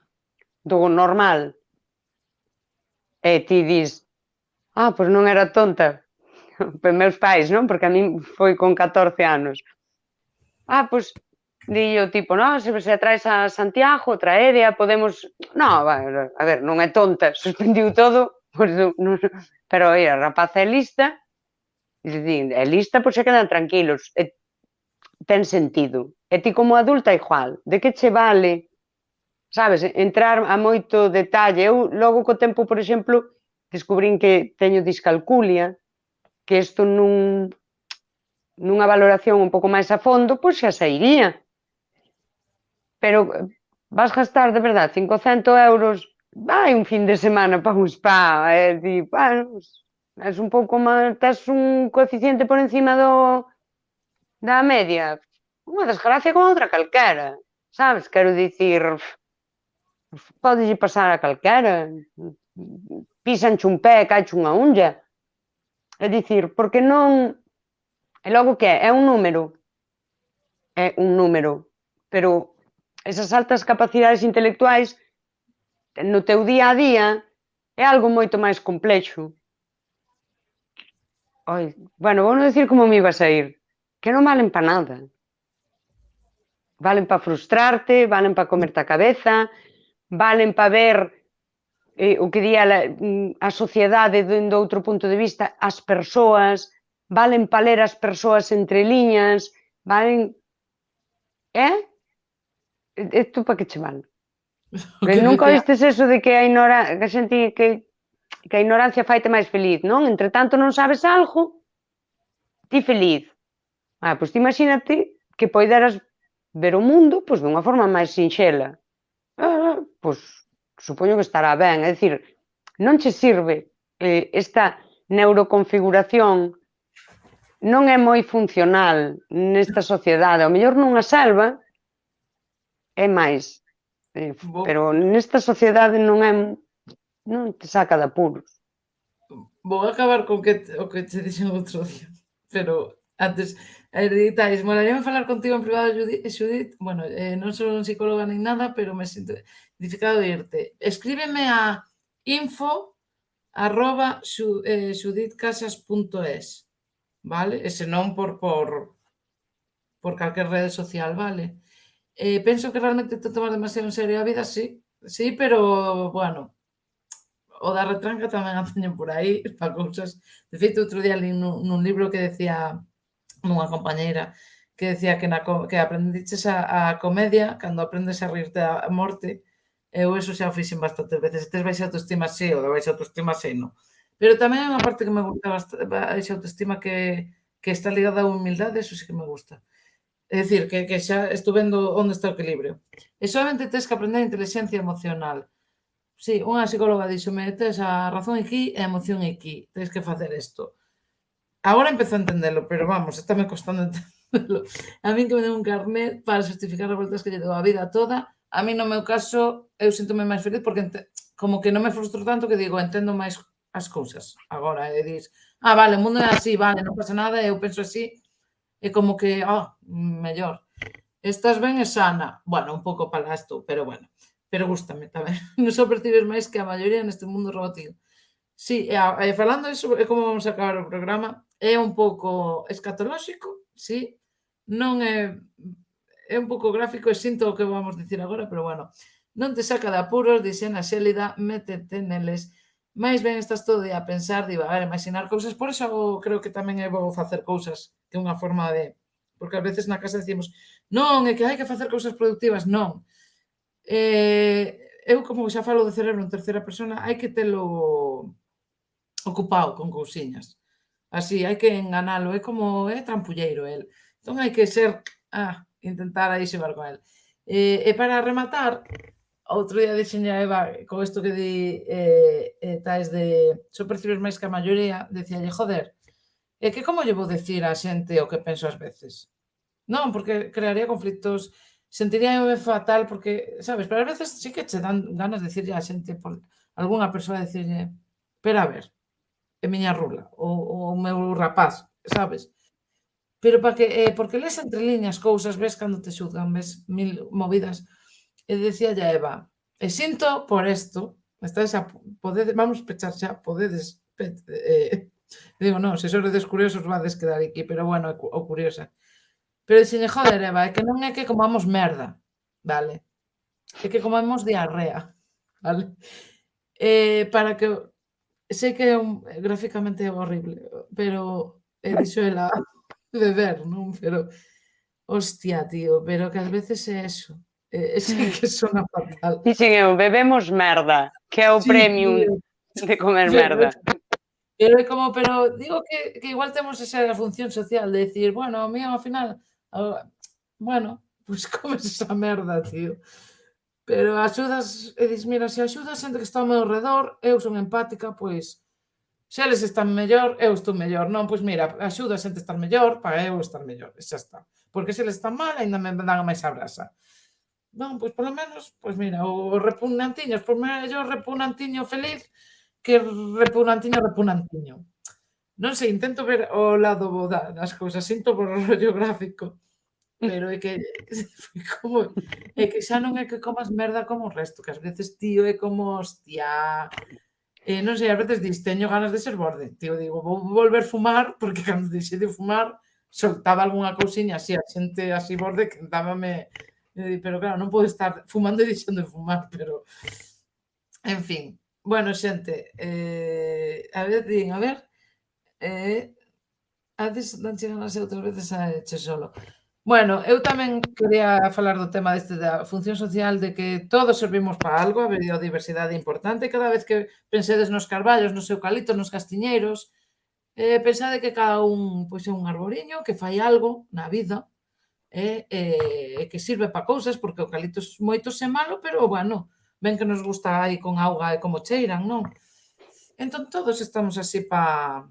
normal. E ti dis, pois non era tonta. Meus pais, non? Porque a min foi con 14 anos. Pois, di o tipo, non, se atraes a Santiago, traédea, podemos... Non, a ver, non é tonta, suspendiu todo, pois non... Pero, a rapaza é lista, é lista, pois se quedan tranquilos. Ten sentido. E ti como adulta igual. De que che vale, sabes, entrar a moito detalle. Eu logo co tempo, por exemplo, descubrín que teño discalculia, que isto nunha valoración un pouco máis a fondo, pois xa sairía. Pero vas gastar de verdade 500 euros, vai un fin de semana para un spa, e di, es un pouco máis, tes un coeficiente por encima da media, unha desgracia con outra calquera, sabes? Quero dicir, podelle pasar a calquera, pisanche un pé e caiche unha unlla. É dicir, porque non... E logo que é? É un número, pero esas altas capacidades intelectuais no teu día a día é algo moito máis complexo. Bueno, vou non dicir como me iba a sair, que non valen para nada. Valen para frustrarte, valen para comerte a cabeza, valen para ver o que di a sociedade do outro punto de vista, as persoas, valen para ler as persoas entre liñas, valen... Isto para que che vale? Nunca oístes eso de que a xente que a ignorancia faite máis feliz, non? Entre tanto non sabes algo, ti feliz. Pois ti imagínate que poideras ver o mundo pois dunha forma máis sinxela. Pois supoño que estará ben, é dicir, non che sirve esta neuroconfiguración, non é moi funcional nesta sociedade, ao mellor nunha selva é máis, pero nesta sociedade non te saca de apuros. Vou acabar con o que te dixen outro día, pero Antes, editais, molaríame falar contigo en privado, Judith. Bueno, non son psicóloga nin nada, pero me sinto identificado de irte. Escríbeme a info@judithcasas.es, vale? E se non por calquer rede social, vale? Penso que realmente te tomas demasiado en serio a vida, sí, sí, pero, bueno, o da retranca tamén a teño por aí para cousas. De feito, outro día li nun libro que decía nunha compañeira que decía que aprendiches a comedia cando aprendes a rirte a morte. Eu eso xa o fixen bastantes veces. Se tes baixa autoestima, sí, o de baixa autoestima, sí, non. Pero tamén hai unha parte que me gusta baixa autoestima que está ligada á humildade, eso sí que me gusta. É dicir, que xa estou vendo onde está o equilibrio. E solamente tes que aprender a inteligencia emocional. Sí, unha psicóloga díxome, tes a razón aquí e a emoción aquí, tens que facer isto. Agora empezo a entendelo, pero vamos, estáme costando entendelo. A min que me den un carnet para justificar as voltas que lle dou a vida toda, a min no meu caso, eu síntome máis feliz porque como que non me frustro tanto que digo, entendo máis as cousas agora, e dis, vale, o mundo é así, vale, non pasa nada, eu penso así, é como que, mellor. Estás ben e sana. Bueno, un pouco para isto, pero bueno, pero gústame tamén. Non só percibes máis que a maioría neste mundo robótico. Sí, e falando diso, é como vamos a acabar o programa, é un pouco escatolóxico, sí, non é un pouco gráfico e sinto o que vamos dicir agora, pero bueno, non te saca de apuros, dixena Xélida, métete neles, máis ben estás todo o día a pensar, divagar, imaginar cousas, por iso creo que tamén é bo facer cousas, que é unha forma de... Porque ás veces na casa decimos, non, é que hai que facer cousas productivas, non. Eu, como xa falo do cerebro en terceira persona, hai que telo ocupado con cousiñas. Así, hai que enganalo, é como trampulleiro el. Entón hai que ser, intentar aí xogar con el. E para rematar, outro día dixenlle a Eva, con isto que di tais de só percibes máis que a maioría, decíalle, joder, é que como lle vou decir á xente o que penso ás veces? Non, porque crearía conflitos, sentiríame fatal porque, sabes, pero ás veces sí que che dan ganas de dicirlle á xente, por algunha persoa dicirlle, pero a ver, é miña rula, o meu rapaz, sabes? Pero para que, porque lees entre liñas cousas, ves cando te xulgan, ves mil movidas, e dicíalle a Eva, e sinto por isto, estáis podedes, vamos pechar xa, podedes, digo, non, se sodes curiosos vades quedar aquí, pero bueno, o curiosa. Pero dixenlle, joder, Eva, é que non é que comamos merda, vale? É que comemos diarrea, vale? Para que sei que é gráficamente é horrible, pero dixo ela beber, non? Pero, hostia, tío, pero que ás veces é eso. Sei que sona fatal. Dixen eu, bebemos merda, que é o Sí, premium tío, de comer merda. pero é como, pero digo que igual temos esa función social de decir, bueno, a mí ao final, bueno, pois comes esa merda, tío. Pero axudas e dis, mira, se axuda a xente que está ao meu redor, eu son empática, pois se eles están mellor, eu estou mellor. Non, pois mira, axuda a xente a estar mellor para eu estar mellor, e xa está. Porque se eles están mal, aínda me dan máis a brasa. Non, pois polo menos, pois mira, o repugnantiños, pois mellor repugnantiño feliz que repugnantiño. Non sei, intento ver o lado bo das cousas, sinto por o rollo gráfico, pero é que como é que xa non é que comas merda como o resto, que ás veces, tío, é como, hostia, non sei, ás veces dis, teño ganas de ser borde, tío, digo, vou volver fumar, porque cando deixei de fumar soltaba algunha cousiña así, a xente así borde que dábame, pero claro, non podo estar fumando e deixando de fumar, pero en fin. Bueno, xente, a ver, antes danche ganas e outras veces che solo. Bueno, eu tamén quería falar do tema deste da función social, de que todos servimos para algo, a biodiversidade é importante, cada vez que pensedes nos carballos, nos eucaliptos, nos castiñeiros, pensade que cada un pois é un arboriño que fai algo na vida e que sirve para cousas, porque o eucaliptos moitos é malo, pero bueno, ben que nos gusta aí con auga e como cheiran, non? Entón todos estamos así para...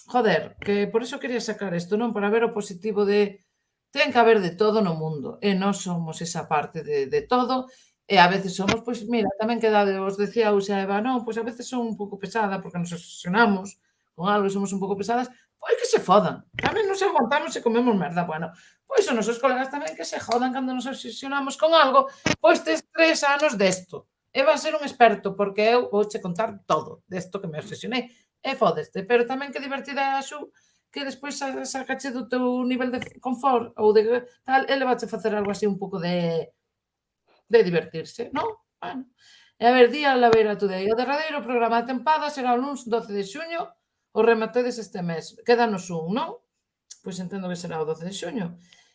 Joder, que por iso quería sacar isto, non? Para ver o positivo de ten que haber de todo no mundo, e nós somos esa parte de todo, e a veces somos, pois mira, tamén quedade, vos decía Eva, non, pois a veces son un pouco pesada, porque nos obsesionamos con algo e somos un pouco pesadas, pois que se fodan. Tamén nos aguantamos e comemos merda. Bueno, pois os nosos colegas tamén que se jodan cando nos obsesionamos con algo, pois tes 3 anos desto. E vas ser un experto, porque eu vouche contar todo desto que me obsesionei. E fodeste, pero tamén que divertida é a Xu, que despois sacache do teu nivel de confort ou de tal, e le vache facer algo así un pouco de divertirse, non? Bueno. E a ver, día Laveira Today. O derradeiro programa da tempada será o luns 12 de xuño, o rematedes este mes. Quédanos un, non? Pois entendo que será o 12 de xuño.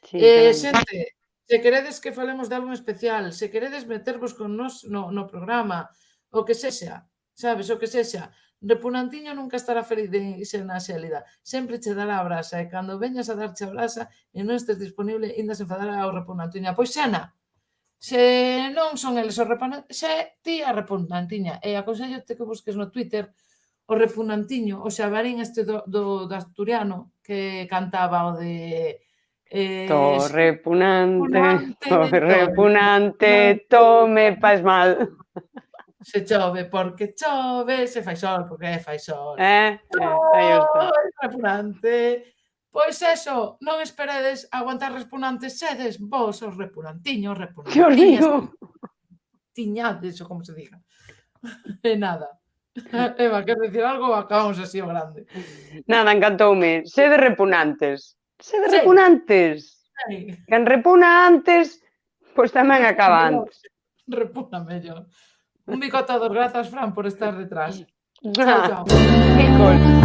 Sí, quedamos. Xente, se queredes que falemos de algo en especial, se queredes metervos con nos no programa, o que sexa, sabes, o que sexa, Repunantiño nunca estará feliz de ser na xélida, sempre che dará a brasa, e cando veñas a darche a brasa e non estes disponible, inda se enfadará ao Repunantiña. Pois xena, se non son eles os repunantiños, se ti a Repunantiña, e aconsellote que busques no Twitter o Repunantiño, o xabarín este do asturiano que cantaba o de To repunante, to repunante, me faz mal. se chove porque chove, se fai sol porque fai sol. Aí está. Repunante. Pois eso, non esperedes aguantar repunantes, sedes vos os repunantiños, Dios repunantiñas, mío. tiñades, ou como se diga. E nada. Eva, queres decir algo ou acabamos así o grande? Nada, encantoume. Sede repunantes. Sede Sí. repunantes. Ai, Quen repuna antes, pois tamén acaba antes. repuna mellor. Un bicote a dos, grazas, Fran, por estar detrás. Chao, chao. Bicos.